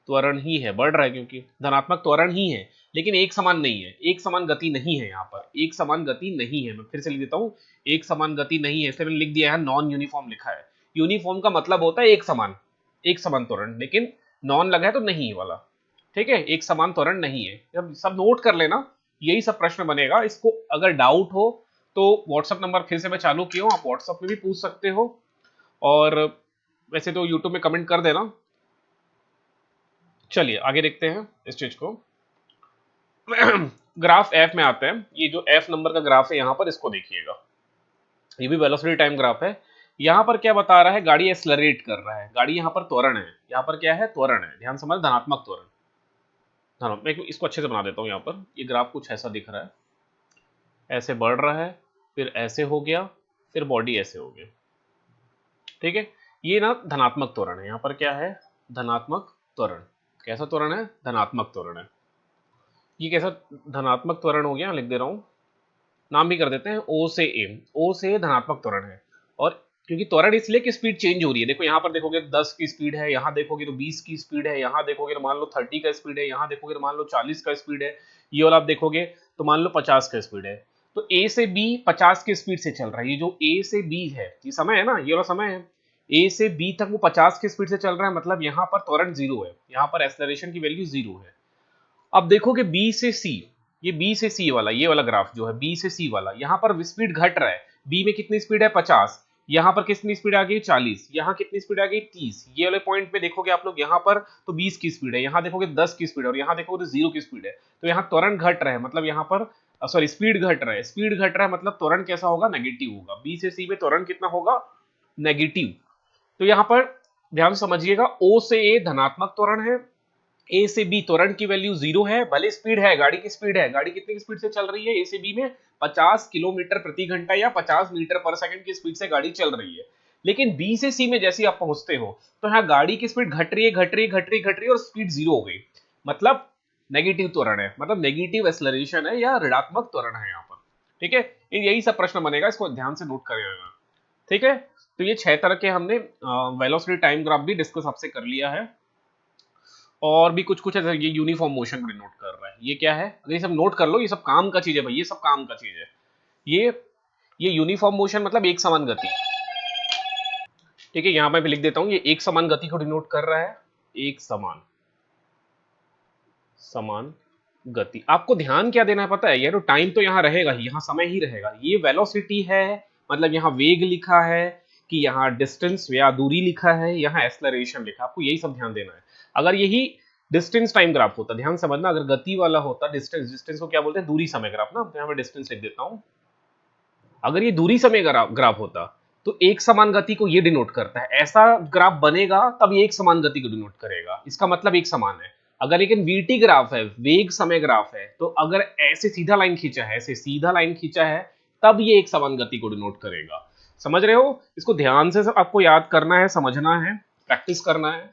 त्वरण ही है, बढ़ रहा है क्योंकि धनात्मक त्वरण ही है, लेकिन एक समान नहीं है, एक समान गति नहीं है, यहाँ पर एक समान गति नहीं है। मैं फिर से लिख देता हूँ, एक समान गति नहीं है, इसलिए मैंने लिख दिया है नॉन यूनिफॉर्म लिखा है। यूनिफॉर्म का मतलब होता है एक समान त्वरण, लेकिन नॉन लगा है तो नहीं वाला, ठीक है, एक समान त्वरण नहीं है। जब सब नोट कर लेना, यही सब प्रश्न बनेगा। इसको अगर डाउट हो तो व्हाट्सएप नंबर फिर से मैं चालू किया हूँ, आप व्हाट्सएप में भी पूछ सकते हो, और वैसे तो यूट्यूब में कमेंट कर देना। चलिए आगे देखते हैं इस चीज को। ग्राफ एफ में आते हैं, ये जो एफ नंबर का ग्राफ है यहाँ पर, इसको देखिएगा, ये भी वेलोसिटी टाइम ग्राफ है। यहाँ पर क्या बता रहा है? गाड़ी एक्सलरेट कर रहा है, गाड़ी यहाँ पर त्वरण है, यहाँ पर क्या है? त्वरण है, ध्यान समझ, धनात्मक त्वरण। हाँ, मैं इसको अच्छे से बना देता हूँ। यहाँ पर ये ग्राफ कुछ ऐसा दिख रहा है, ऐसे बढ़ रहा है, फिर ऐसे हो गया, फिर बॉडी ऐसे हो गई, ठीक है, ये ना धनात्मक त्वरण है। यहाँ पर क्या है? धनात्मक त्वरण। कैसा त्वरण है? धनात्मक त्वरण है। ये कैसा धनात्मक त्वरण हो गया? लिख दे रहा हूँ, नाम भी कर देते हैं ओ से ए। ओ से धनात्मक त्वरण है, और क्योंकि त्वरण इसलिए कि स्पीड चेंज हो रही है। देखो यहाँ पर देखोगे 10 की स्पीड है, यहाँ देखोगे तो 20 की स्पीड है, यहाँ देखोगे तो मान लो 30 का स्पीड है, यहाँ देखोगे तो मान लो 40 का स्पीड है, ये वाला आप देखोगे तो मान लो 50 का स्पीड है। तो ए से बी 50 की स्पीड से चल रहा है, ये जो ए से बी है, ये समय है ना, ये वाला समय है, ए से बी तक वो 50 की स्पीड से चल रहा है, मतलब यहाँ पर त्वरण जीरो है, यहाँ पर एक्सेलरेशन की वैल्यू जीरो है। अब देखोगे बी से सी, ये बी से सी वाला, ये वाला ग्राफ जो है बी से सी वाला, यहां पर स्पीड घट रहा है। बी में कितनी स्पीड है? 50। यहां पर कितनी स्पीड आ गई? 40। यहां कितनी स्पीड आ गई? 30। ये वाले पॉइंट पे देखोगे आप लोग, यहां पर तो 20 की स्पीड है, यहां देखोगे 10 की स्पीड है, और यहां देखोगे तो 0 की स्पीड है। तो यहां त्वरण घट रहा है, मतलब यहां पर सॉरी स्पीड घट रहा है, स्पीड घट रहा है मतलब त्वरण कैसा होगा? नेगेटिव होगा। बी से सी में त्वरण कितना होगा? नेगेटिव। तो यहां पर ध्यान समझिएगा, ओ से ए धनात्मक त्वरण है, ए से बी त्वरण की वैल्यू जीरो है, भले स्पीड है, गाड़ी की स्पीड है, गाड़ी कितनी स्पीड से चल रही है? ए से बी में 50 किलोमीटर प्रति घंटा या 50 मीटर पर सेकंड की स्पीड से गाड़ी चल रही है। लेकिन बी से सी में जैसे आप पहुंचते हो तो यहाँ गाड़ी की स्पीड घट रही है, घट रही है, घट रही है, घट रही है, और स्पीड जीरो हो गई, मतलब नेगेटिव त्वरण है, मतलब नेगेटिव एक्सेलरेशन है या ऋणात्मक त्वरण है यहाँ पर, ठीक है। यही सब प्रश्न बनेगा, इसको ध्यान से नोट करिएगा, ठीक है। तो ये 6 तरह के हमने वेलोसिटी टाइम ग्राफ भी डिस्कस आपसे कर लिया है, और भी कुछ कुछ है, ये यूनिफॉर्म मोशन भी नोट कर रहा है। ये क्या है? ये सब नोट कर लो, ये सब काम का चीज है भाई, ये सब काम का चीज है। ये ये यूनिफॉर्म मोशन मतलब एक समान गति, ठीक है। यहां मैं भी लिख देता हूं, ये एक समान गति को डिनोट कर रहा है, एक समान समान गति। आपको ध्यान क्या देना है पता है? ये तो टाइम तो यहाँ रहेगा ही, यहाँ समय ही रहेगा। ये वेलोसिटी है, मतलब यहाँ वेग लिखा है कि यहाँ डिस्टेंस या दूरी लिखा है, यहाँ एक्सेलरेशन लिखा, आपको यही सब ध्यान देना है। अगर यही डिस्टेंस टाइम ग्राफ होता, ध्यान समझना, अगर गति वाला होता, डिस्टेंस को क्या बोलते हैं? दूरी समय ग्राफ ना, तो यहाँ मैं डिस्टेंस लिख देता हूँ। अगर ये दूरी समय ग्राफ होता तो एक समान गति को ये डिनोट करता है, ऐसा ग्राफ बनेगा तब ये एक समान गति को डिनोट करेगा, इसका मतलब एक समान है। अगर लेकिन वीटी ग्राफ है, वेग समय ग्राफ है, तो अगर ऐसे सीधा लाइन खींचा है, ऐसे सीधा लाइन खींचा है, तब ये एक समान गति को डिनोट करेगा। समझ रहे हो? इसको ध्यान से सब आपको याद करना है, समझना है, प्रैक्टिस करना है,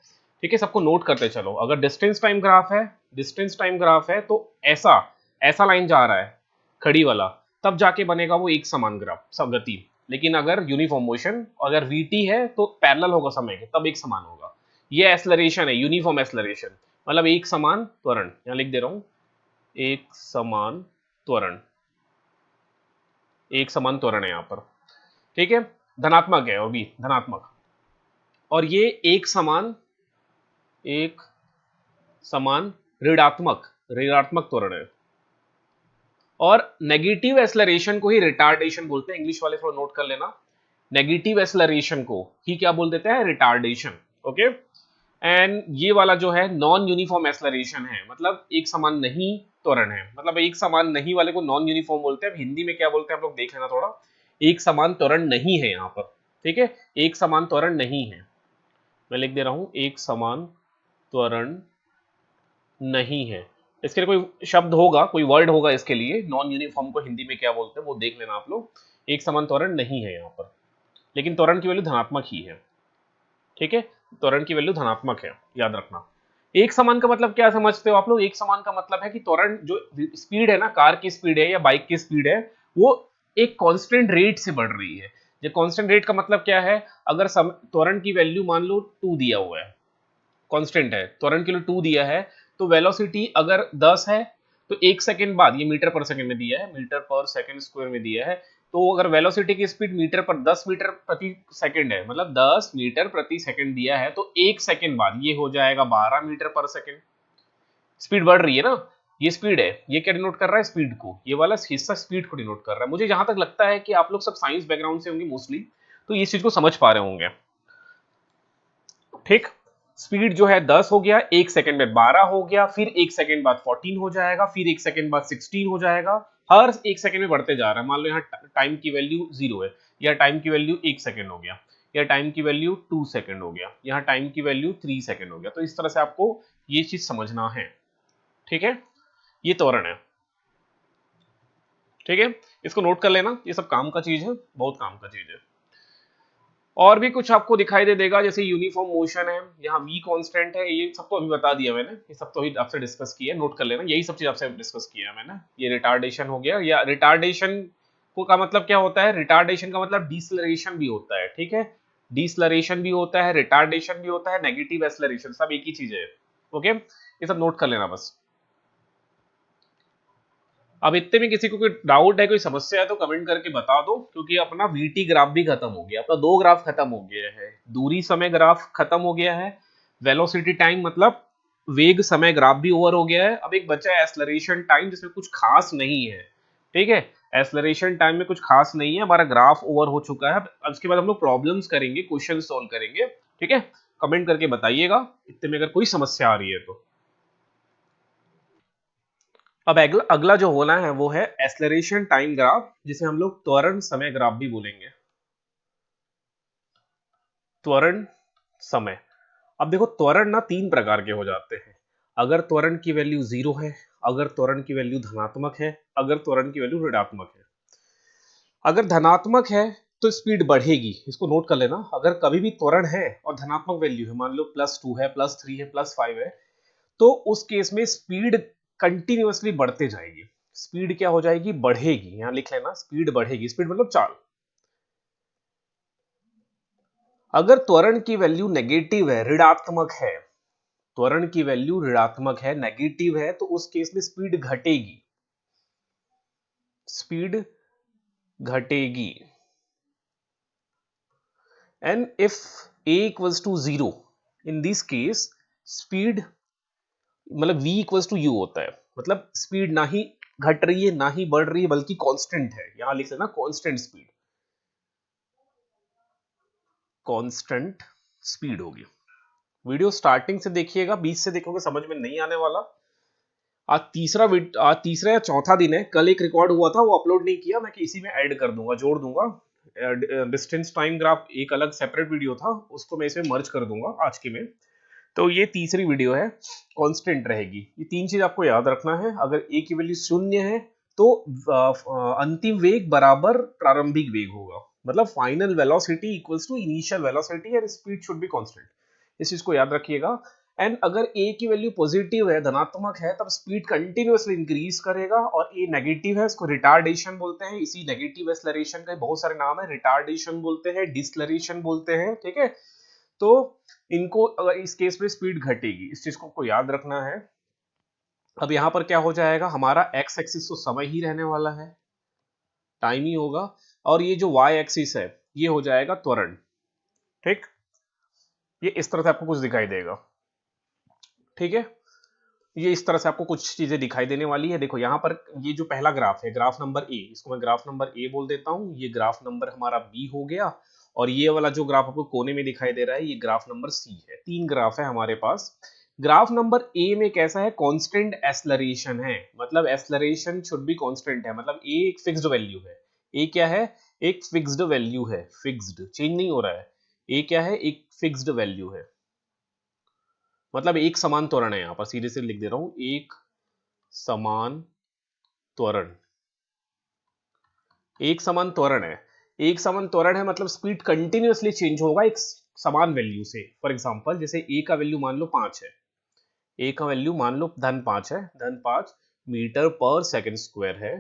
ठीक है। सबको नोट करते चलो। अगर डिस्टेंस टाइम ग्राफ है तो ऐसा ऐसा लाइन जा रहा है खड़ी वाला, तब जाके बनेगा वो एक समान ग्राफ सब गति। लेकिन अगर यूनिफॉर्म मोशन, अगर वीटी है तो पैरेलल होगा समय के, तब एक समान होगा। ये एक्सेलरेशन है, यूनिफॉर्म एक्सेलरेशन, मतलब एक समान त्वरण। यहां लिख दे रहा हूं, एक समान त्वरण, एक समान त्वरण है यहां पर, ठीक है। धनात्मक है, और भी धनात्मक, और ये एक समान ऋणात्मक त्वरण है। और नेगेटिव एक्सेलरेशन को ही रिटार्डेशन बोलते हैं, इंग्लिश वाले थोड़ा नोट कर लेना। नेगेटिव एक्सेलरेशन को ही क्या बोल देते हैं? रिटार्डेशन। ओके। एंड ये वाला जो है नॉन यूनिफॉर्म एक्सेलरेशन है, मतलब एक समान नहीं त्वरण है, मतलब एक समान नहीं वाले को नॉन यूनिफॉर्म बोलते हैं। अब हिंदी में क्या बोलते हैं आप लोग देख लेना थोड़ा। एक समान त्वरण नहीं है यहाँ पर, ठीक है, एक समान त्वरण नहीं है, मैं लिख दे रहा हूं एक समान त्वरण नहीं है। इसके लिए कोई शब्द होगा, कोई वर्ड होगा इसके लिए, नॉन यूनिफॉर्म को हिंदी में क्या बोलते हैं वो देख लेना आप लोग। एक समान त्वरण नहीं है यहाँ पर, लेकिन त्वरण की वैल्यू धनात्मक ही है, ठीक है, त्वरण की वैल्यू धनात्मक है, याद रखना। एक समान का मतलब क्या समझते हो आप लोग? एक समान का मतलब है कि त्वरण जो स्पीड है ना, कार की स्पीड है या बाइक की स्पीड है, वो एक कांस्टेंट रेट से बढ़ रही है। ये कांस्टेंट रेट का मतलब क्या है? अगर त्वरण की वैल्यू मान लो 2 दिया हुआ है, कांस्टेंट है, त्वरण के लिए 2 दिया है, तो वेलोसिटी अगर 10 है तो 1 सेकंड बाद, ये मीटर पर सेकंड में दिया है, मीटर पर सेकंड स्क्वायर में दिया है, तो अगर वेलोसिटी की स्पीड मीटर पर 10 मीटर प्रति सेकंड है, मतलब 10 मीटर प्रति सेकंड दिया है, तो 1 सेकंड बाद ये हो जाएगा 12 मीटर पर सेकंड। स्पीड बढ़ रही है ना, ये स्पीड है, ये क्या डिनोट कर रहा है? स्पीड को, ये वाला हिस्सा स्पीड को डिनोट कर रहा है। मुझे जहां तक लगता है कि आप लोग सब साइंस बैकग्राउंड से होंगे मोस्टली, तो इस चीज को समझ पा रहे होंगे, ठीक। स्पीड जो है 10 हो गया, 1 सेकंड में 12 हो गया, फिर 1 सेकंड बाद 14 हो जाएगा, फिर 1 सेकंड बाद 16 हो जाएगा, हर 1 सेकंड में बढ़ते जा रहा है। मान लो यहाँ टाइम की वैल्यू 0 है, या टाइम की वैल्यू 1 सेकंड हो गया, या टाइम की वैल्यू 2 सेकंड हो गया, यहाँ टाइम की वैल्यू 3 सेकंड हो गया। तो इस तरह से आपको ये चीज समझना है, ठीक है। ये त्वरण है, ठीक है, इसको नोट कर लेना, ये सब काम का चीज है, बहुत काम का चीज है। और भी कुछ आपको दिखाई दे देगा, जैसे यूनिफॉर्म मोशन है, यहाँ v कांस्टेंट है, ये सब तो अभी बता दिया मैंने, ये सब तो अभी आपसे डिस्कस किया है, नोट कर लेना, यही सब चीज आपसे डिस्कस किया है मैंने। ये रिटार्डेशन हो गया, या रिटार्डेशन को का मतलब क्या होता है? रिटार्डेशन का मतलब डिसलरेशन भी होता है, ठीक है, डिसलरेशन भी होता है, रिटार्डेशन भी होता है, नेगेटिव एक्सेलरेशन, सब एक ही चीज है, ओके, ये सब नोट कर लेना बस। अब इतने में किसी को कोई डाउट है, कोई समस्या है तो कमेंट करके बता दो, क्योंकि अपना वीटी ग्राफ भी खत्म हो गया, अपना 2 ग्राफ खत्म हो गया है, दूरी समय ग्राफ खत्म हो गया है, वेलोसिटी टाइम मतलब वेग समय ग्राफ भी ओवर हो गया है। अब एक बचा है एक्सेलरेशन टाइम, जिसमें कुछ खास नहीं है, ठीक है, एक्सेलरेशन टाइम में कुछ खास नहीं है, हमारा ग्राफ ओवर हो चुका है। अब इसके बाद हम लोग प्रॉब्लम्स करेंगे, क्वेश्चन सॉल्व करेंगे, ठीक है। कमेंट करके बताइएगा इतने में अगर कोई समस्या आ रही है तो। अब अगला अगला जो होना है वो है एक्सेलरेशन टाइम ग्राफ, जिसे हम लोग त्वरण समय ग्राफ भी बोलेंगे, त्वरण समय। अब देखो त्वरण ना 3 प्रकार के हो जाते हैं, अगर त्वरण की वैल्यू 0 है, अगर त्वरण की वैल्यू धनात्मक है, अगर त्वरण की वैल्यू ऋणात्मक है। अगर धनात्मक है तो स्पीड बढ़ेगी, इसको नोट कर लेना। अगर कभी भी त्वरण है और धनात्मक वैल्यू है, मान लो +2 है, +3 है, +5 है, तो उस केस में स्पीड कंटिन्यूअसली बढ़ते जाएगी। स्पीड क्या हो जाएगी? बढ़ेगी, यहां लिख लेना, स्पीड बढ़ेगी, स्पीड मतलब चाल। अगर त्वरण की वैल्यू नेगेटिव है, ऋणात्मक है, त्वरण की वैल्यू ऋणात्मक है, नेगेटिव है, तो उस केस में स्पीड घटेगी, स्पीड घटेगी। And if a equals to 0, in this case speed मतलब v equals to u होता है, मतलब स्पीड ना ही घट रही है ना ही बढ़ रही है, बल्कि कांस्टेंट है, यहां लिख लेना कांस्टेंट स्पीड, कांस्टेंट स्पीड होगी। वीडियो स्टार्टिंग से देखिएगा, बीच से देखोगे समझ में नहीं आने वाला। आज तीसरा या चौथा दिन है, कल एक रिकॉर्ड हुआ था वो अपलोड नहीं किया, मैं इसी में ऐड कर दूंगा, जोड़ दूंगा। डिस्टेंस टाइम ग्राफ एक अलग सेपरेट वीडियो था, उसको मैं इसमें मर्ज कर दूंगा आज के में। तो ये तीसरी वीडियो है, कांस्टेंट रहेगी। ये 3 चीज आपको याद रखना है। अगर a की वैल्यू 0 है तो अंतिम वेग बराबर प्रारंभिक वेग होगा, मतलब final velocity equals to initial velocity and speed should be constant, इस चीज को याद रखिएगा। एंड अगर a की वैल्यू पॉजिटिव है, धनात्मक है, तब स्पीड कंटिन्यूअसली इंक्रीज करेगा, और a नेगेटिव है, इसको रिटार्डेशन बोलते हैं। इसी नेगेटिव एक्सेलरेशन का बहुत सारे नाम है, रिटार्डेशन बोलते हैं, डिसलरेशन बोलते हैं, ठीक है। तो इनको अगर इस केस में स्पीड घटेगी, इस चीज को याद रखना है। अब यहां पर क्या हो जाएगा, हमारा एक्स एक्सिस तो समय ही रहने वाला है, टाइम ही होगा, और ये जो वाई एक्सिस है ये हो जाएगा त्वरण, ठीक। ये इस तरह से आपको कुछ दिखाई देगा, ठीक है। ये इस तरह से आपको कुछ चीजें दिखाई देने वाली है। देखो यहाँ पर ये जो पहला ग्राफ है, ग्राफ नंबर ए, इसको मैं ग्राफ नंबर ए बोल देता हूँ, ये ग्राफ नंबर हमारा बी हो गया, और ये वाला जो ग्राफ आपको कोने में दिखाई दे रहा है ये ग्राफ नंबर सी है। 3 ग्राफ है हमारे पास। ग्राफ नंबर ए में कैसा है, कांस्टेंट एक्सेलरेशन है, मतलब एक्सेलरेशन शुड बी कांस्टेंट है, मतलब ए एक फिक्स्ड वैल्यू है। ए क्या है, एक फिक्स्ड वैल्यू है, फिक्स्ड, चेंज नहीं हो रहा है। ए क्या है, एक फिक्स्ड वैल्यू है, मतलब एक समान त्वरण है। यहां पर सीधे से लिख दे रहा हूं, एक समान त्वरण, एक समान त्वरण है। एक समान त्वरण है मतलब स्पीड कंटिन्यूअसली चेंज होगा एक समान वैल्यू से। फॉर एग्जांपल जैसे ए का वैल्यू मान लो 5 है, ए का वैल्यू मान लो -5 है, -5 मीटर पर सेकंड स्क्वायर है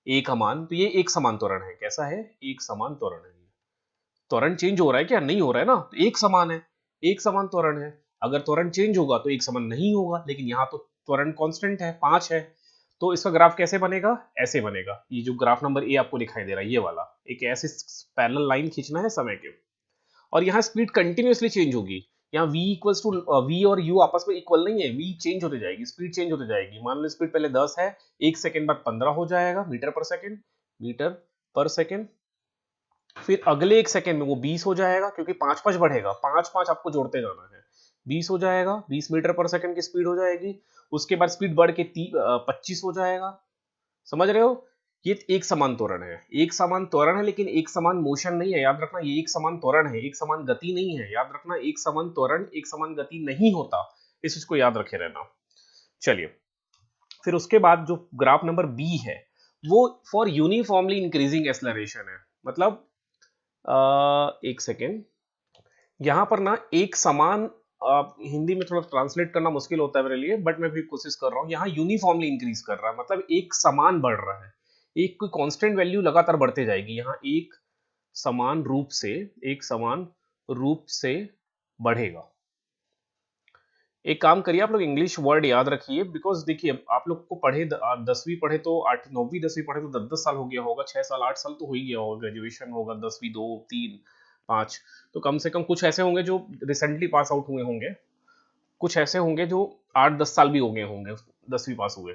ए का मान, तो ये एक समान त्वरण है। कैसा है, एक समान त्वरण है। त्वरण चेंज हो रहा है क्या, नहीं हो रहा है ना, तो एक समान है, एक समान त्वरण है। अगर त्वरण चेंज होगा तो एक समान नहीं होगा, लेकिन यहाँ तो त्वरण कांस्टेंट है, 5 है। तो इसका ग्राफ कैसे बनेगा, ऐसे बनेगा। ये जो ग्राफ नंबर ए आपको दिखाई दे रहा है ये वाला, एक ऐसे पैरेलल लाइन खींचना है समय के, और यहाँ स्पीड कंटिन्यूअसली चेंज होगी। यहाँ v इक्वल्स टू v और u आपस में इक्वल नहीं है, v चेंज होते जाएगी, स्पीड चेंज होते जाएगी। मान लो स्पीड पहले 10 है, एक सेकंड बाद 15 हो जाएगा मीटर पर सेकंड, मीटर पर सेकंड। फिर अगले एक सेकंड में वो 20 हो जाएगा, क्योंकि 5-5 बढ़ेगा, 5-5 आपको जोड़ते जाना है, 20 हो जाएगा, 20 मीटर पर सेकंड की स्पीड हो जाएगी। उसके बाद स्पीड बढ़ के 25 हो जाएगा। समझ रहे हो, ये एक समान त्वरण है, एक समान त्वरण है, लेकिन एक समान मोशन नहीं है, याद रखना। ये एक समान त्वरण है, एक समान गति नहीं है, याद रखना। एक समान त्वरण एक समान गति नहीं होता, इस चीज को याद रखे रहना। चलिए, फिर उसके बाद जो ग्राफ नंबर बी है वो फॉर यूनिफॉर्मली इंक्रीजिंग एक्सेलरेशन है। मतलब एक सेकेंड, यहां पर ना एक समान, हिंदी में थोड़ा ट्रांसलेट करना मुश्किल होता है मेरे लिए, बट मैं भी कोशिश कर रहा हूं। यहाँ यूनिफॉर्मली इंक्रीज कर रहा है, मतलब एक समान बढ़ रहा है, एक कोई कांस्टेंट वैल्यू लगातार बढ़ते जाएगी। यहाँ एक समान रूप से, एक समान रूप से बढ़ेगा। एक काम करिए, आप लोग इंग्लिश वर्ड याद रखिए, बिकॉज देखिए आप लोग को पढ़े 10वीं पढ़े तो 8 9वीं 10वीं पढ़े तो 10 साल हो गया होगा, 6 साल 8 साल तो हो ही गया होगा, ग्रेजुएशन होगा 10वीं 2 3 5, तो कम से कम कुछ ऐसे होंगे जो रिसेंटली पास आउट हुए होंगे, कुछ ऐसे होंगे जो 8-10 साल भी हो गए होंगे 10वीं पास हुए।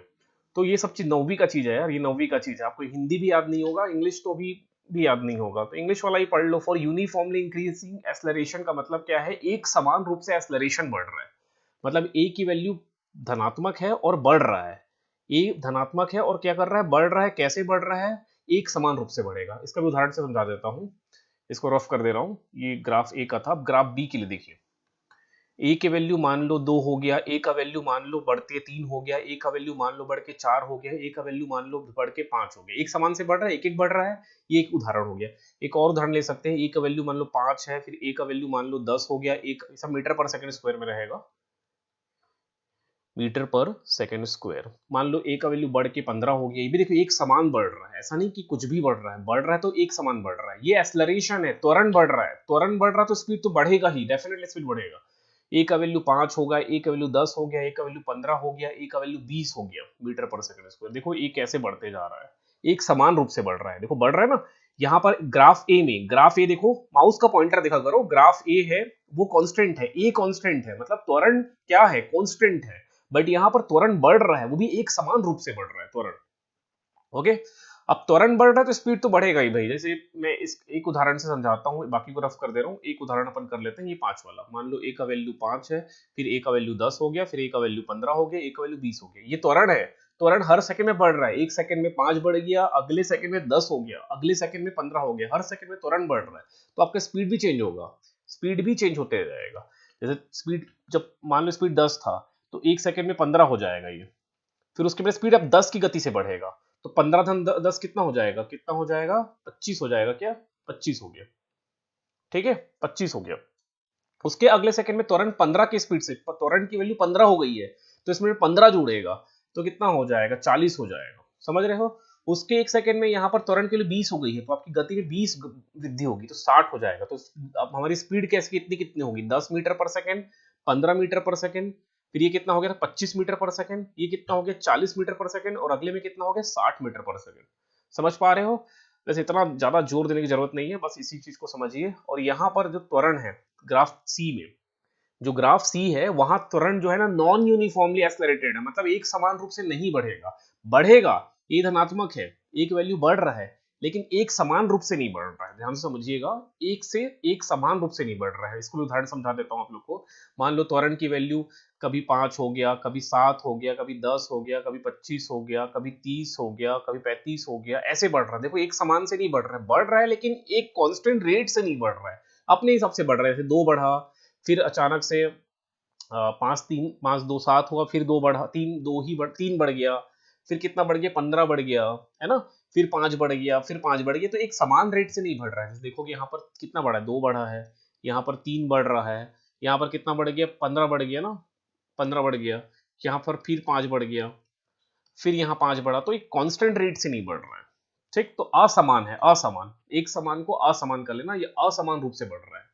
तो ये सब चीज 9वीं का चीज है यार, ये 9वीं का चीज है। आपको हिंदी भी याद नहीं होगा, इंग्लिश तो भी याद नहीं होगा, तो इंग्लिश वाला ही पढ़ लो। फॉर यूनिफॉर्मली इंक्रीजिंग एक्सेलरेशन का मतलब क्या है, एक समान रूप से एक्सेलरेशन बढ़ रहा है, मतलब ए की वैल्यू धनात्मक है और बढ़ रहा है। ए धनात्मक है और क्या कर रहा है, बढ़ रहा है। कैसे बढ़ रहा है, एक समान रूप से बढ़ेगा। इसका भी उदाहरण से समझा देता हूं, इसको रफ कर दे रहा हूं। ये ग्राफ ए का था, अब ग्राफ बी के लिए देखिए। ए के वैल्यू मान लो 2 हो गया, ए का वैल्यू मान लो बढ़ के 3 हो गया, ए का वैल्यू मान लो बढ़ के 4 हो गया, ए का वैल्यू मान लो बढ़ के 5 हो गया। एक समान से बढ़ रहा है, एक एक बढ़ रहा है। ये एक उदाहरण हो गया। एक और उदाहरण ले सकते हैं, ए का वैल्यू मान लो 5 है, फिर ए का वैल्यू मान लो 10 हो गया, एक सब मीटर पर सेकंड स्क्वायर में रहेगा, मीटर पर सेकंड स्क्वायर। मान लो ए का वैल्यू बढ़ के 15 हो गया, ये भी देखो एक समान बढ़ रहा है, ऐसा नहीं कि कुछ भी बढ़ रहा है, बढ़ रहा है तो एक समान बढ़ रहा है। ये एक्सेलरेशन है, त्वरण बढ़ रहा है, त्वरण बढ़ रहा है तो स्पीड तो बढ़ेगा ही, डेफिनेटली स्पीड बढ़ेगा। ए का वैल्यू 5 होगा, ए का वैल्यू 10 हो गया, ए का वैल्यू 15 हो गया, ए का वैल्यू 20 हो गया मीटर पर सेकंड स्क्वायर। देखो ए कैसे बढ़ते जा रहा है, एक समान रूप से बढ़ रहा है। देखो बढ़ रहा है ना। यहाँ पर ग्राफ ए में, ग्राफ ए देखो, माउस का पॉइंटर देखा करो, ग्राफ ए है वो कांस्टेंट है, ए कांस्टेंट है, मतलब त्वरण क्या है, कांस्टेंट है। बट यहाँ पर त्वरण बढ़ रहा है, वो भी एक समान रूप से बढ़ रहा है त्वरण। ओके, अब त्वरण बढ़ रहा है तो स्पीड तो बढ़ेगा ही भाई। जैसे मैं इस एक उदाहरण से समझाता हूँ, बाकी को रफ कर दे रहा हूँ। एक उदाहरण अपन कर लेते हैं, ये 5 वाला। मान लो ए का वैल्यू 5 है, फिर ए का वैल्यू 10 हो गया, फिर ए का वैल्यू 15 हो गया, ए का वैल्यू 20 हो गया। ये त्वरण है, त्वरण हर सेकंड में बढ़ रहा है। एक सेकंड में 5 बढ़ गया, अगले सेकंड में 10 हो गया, अगले सेकंड में 15 हो गया, हर सेकंड में त्वरण बढ़ रहा है, तो आपका स्पीड भी चेंज होगा, स्पीड भी चेंज होते जाएगा। जैसे स्पीड, जब मान लो स्पीड 10 था तो एक सेकंड में 15 हो जाएगा ये, फिर उसके बाद स्पीड अब 10 की गति से बढ़ेगा, तो 15 धन 10 कितना हो जाएगा, कितना हो जाएगा, 25 हो जाएगा। क्या, 25 हो गया, ठीक है, 25 हो गया। उसके अगले सेकंड में त्वरण 15 की स्पीड से, त्वरण की वैल्यू 15 हो गई है, तो इसमें 15 जुड़ेगा, तो कितना हो जाएगा, 40 हो जाएगा। समझ रहे हो। उसके एक सेकंड में यहाँ पर त्वरण के लिए 20 हो गई है, तो आपकी गति में 20 वृद्धि होगी, तो 60 हो जाएगा। तो अब हमारी स्पीड कैसे, कितनी कितनी होगी, 10 मीटर पर सेकंड, 15 मीटर पर सेकंड, फिर ये कितना हो गया, 25 मीटर पर सेकंड, ये कितना हो गया, 40 मीटर पर सेकंड, और अगले में कितना हो गया, 60 मीटर पर सेकंड। समझ पा रहे हो। वैसे इतना ज्यादा जोर देने की जरूरत नहीं है, बस इसी चीज को समझिए। और यहाँ पर जो त्वरण है ग्राफ सी में, जो ग्राफ सी है वहां त्वरण जो है ना नॉन यूनिफॉर्मली एक्सेलरेटेड है, मतलब एक समान रूप से नहीं बढ़ेगा। बढ़ेगा, ए धनात्मक है, एक वैल्यू बढ़ रहा है, लेकिन एक समान रूप से नहीं बढ़ रहा है, ध्यान से समझिएगा, एक समान रूप से नहीं बढ़ रहा है। इसको भी उदाहरण समझा देता हूँ आप लोग को। मान लो त्वरण की वैल्यू कभी 5 हो गया, कभी 7 हो गया, कभी 10 हो गया, कभी 25 हो गया, कभी 30 हो गया, कभी 35 हो गया, ऐसे बढ़ रहा है। देखो एक समान से नहीं बढ़ रहा है लेकिन एक कांस्टेंट रेट से नहीं बढ़ रहा है, अपने हिसाब से बढ़ रहा है। जैसे 2 बढ़ा, फिर अचानक से 5 7 हुआ, फिर 2 बढ़ा, 3 बढ़ गया, फिर कितना बढ़ गया, 15 बढ़ गया, है ना, फिर 5 बढ़ गया, फिर 5 बढ़ गया। तो एक समान रेट से नहीं बढ़ रहा है। देखो कि यहाँ पर कितना बढ़ा है, 2 बढ़ा है, यहाँ पर 3 बढ़ रहा है, यहाँ पर कितना बढ़ गया, 15 बढ़ गया ना, 15 बढ़ गया, यहाँ पर फिर 5 बढ़ गया, फिर यहाँ 5 बढ़ा। तो एक कांस्टेंट रेट से नहीं बढ़ रहा है। ठीक, तो असमान है, असमान, एक समान को असमान कर लेना, ये असमान रूप से बढ़ रहा है।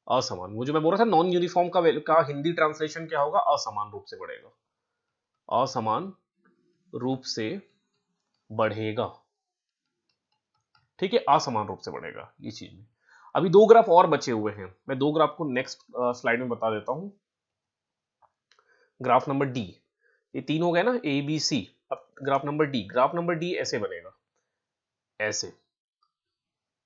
असमान, वो जो मैं बोल रहा था नॉन यूनिफॉर्म का हिंदी ट्रांसलेशन क्या होगा, असमान रूप से बढ़ेगा, असमान रूप से बढ़ेगा। ठीक है, असमान रूप से बढ़ेगा ये चीज में। अभी 2 ग्राफ और बचे हुए हैं, मैं 2 ग्राफ को नेक्स्ट स्लाइड में बता देता हूं। ग्राफ नंबर डी, ये 3 हो गए ना, ए बी सी। अब graph number D, graph number D ऐसे बनेगा, ऐसे,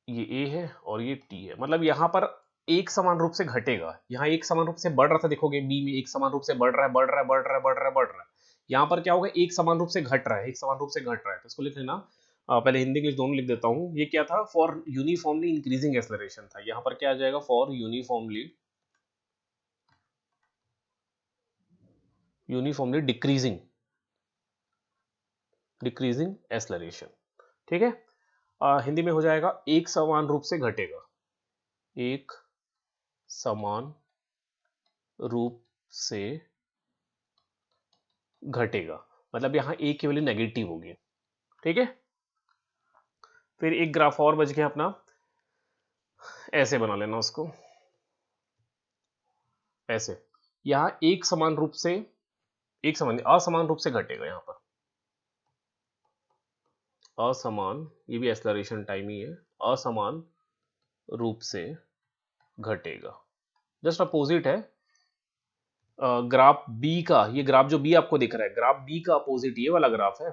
ये ए है और ये टी है। मतलब यहाँ पर एक समान रूप से घटेगा, यहाँ एक समान रूप से बढ़ रहा था, देखोगे बी में एक समान रूप से बढ़ रहा है, बढ़ रहा है, बढ़ रहा है, बढ़ रहा है, बढ़ रहा है। यहाँ पर क्या होगा, एक समान रूप से घट रहा है, एक समान रूप से घट रहा है। तो इसको लिख लेना, पहले हिंदी इंग्लिश दोनों लिख देता हूँ। ये क्या था, फॉर यूनिफॉर्मली इंक्रीजिंग एक्सेलरेशन था। यहाँ पर क्या आ जाएगा, फॉर यूनिफॉर्मली डिक्रीजिंग एक्सेलरेशन। ठीक है, हिंदी में हो जाएगा एक समान रूप से घटेगा, एक समान रूप से घटेगा। मतलब यहाँ ए की वैल्यू नेगेटिव होगी। ठीक है, फिर एक ग्राफ और बच गया अपना, ऐसे बना लेना उसको, ऐसे। यहाँ एक समान रूप से, एक समान असमान रूप से घटेगा, यहाँ पर असमान, ये भी एक्सेलरेशन टाइम ही है, असमान रूप से घटेगा। जस्ट अपोजिट है ग्राफ बी का। ये ग्राफ जो बी आपको दिख रहा है, ग्राफ बी का अपोजिट ये वाला ग्राफ है,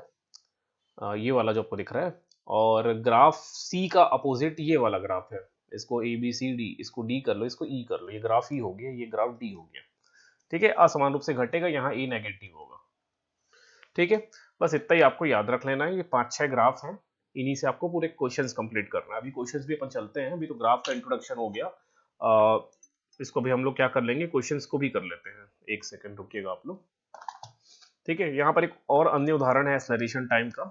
ये वाला जो आपको दिख रहा है। और ग्राफ सी का अपोजिट ये वाला ग्राफ है। इसको ए बी सी डी, इसको डी कर लो, इसको ई कर लो, ये ग्राफ ई हो गया, ये ग्राफ डी हो गया। ठीक है, असमान रूप से घटेगा, यहाँ ए नेगेटिव होगा। ठीक है, बस इतना ही आपको याद रख लेना है। ये 5-6 ग्राफ हैं, इन्हीं से आपको पूरे क्वेश्चंस कंप्लीट करना है। अभी क्वेश्चंस भी अपन चलते हैं, अभी तो ग्राफ का इंट्रोडक्शन हो गया। इसको भी हम लोग क्या कर लेंगे, क्वेश्चंस को भी कर लेते हैं। एक सेकंड रुकिएगा आप लोग। ठीक है, यहाँ पर एक और अन्य उदाहरण है एक्सेलरेशन टाइम का,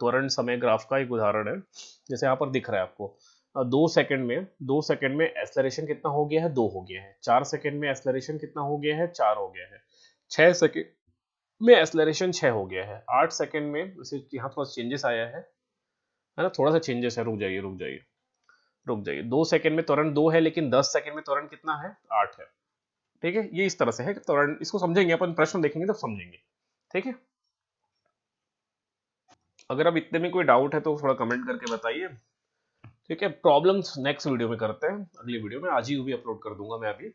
त्वरण समय ग्राफ का एक उदाहरण है। जैसे यहाँ पर दिख रहा है आपको, 2 सेकंड में एक्सेलरेशन कितना हो गया है, 2 हो गया है। 4 सेकंड में एक्सेलरेशन कितना हो गया है, 4 हो गया है। 6 सेकंड में एक्सेलरेशन 6 हो गया है। 8 सेकंड में, जैसे यहाँ थोड़ा चेंजेस आया है ना, थोड़ा सा चेंजेस है, रुक जाइए रुक जाइए रुक जाइए। 2 सेकंड में त्वरण 2 है, लेकिन 10 सेकंड में त्वरण कितना है, 8 है। ठीक है, ये इस तरह से है कि त्वरण, इसको समझेंगे अपन, प्रश्न देखेंगे तब समझेंगे। ठीक है, अगर अब इतने में कोई डाउट है तो थोड़ा कमेंट करके बताइए। ठीक है, प्रॉब्लम्स नेक्स्ट वीडियो में करते हैं, अगली वीडियो में। आज ही भी अपलोड कर दूंगा मैं अभी।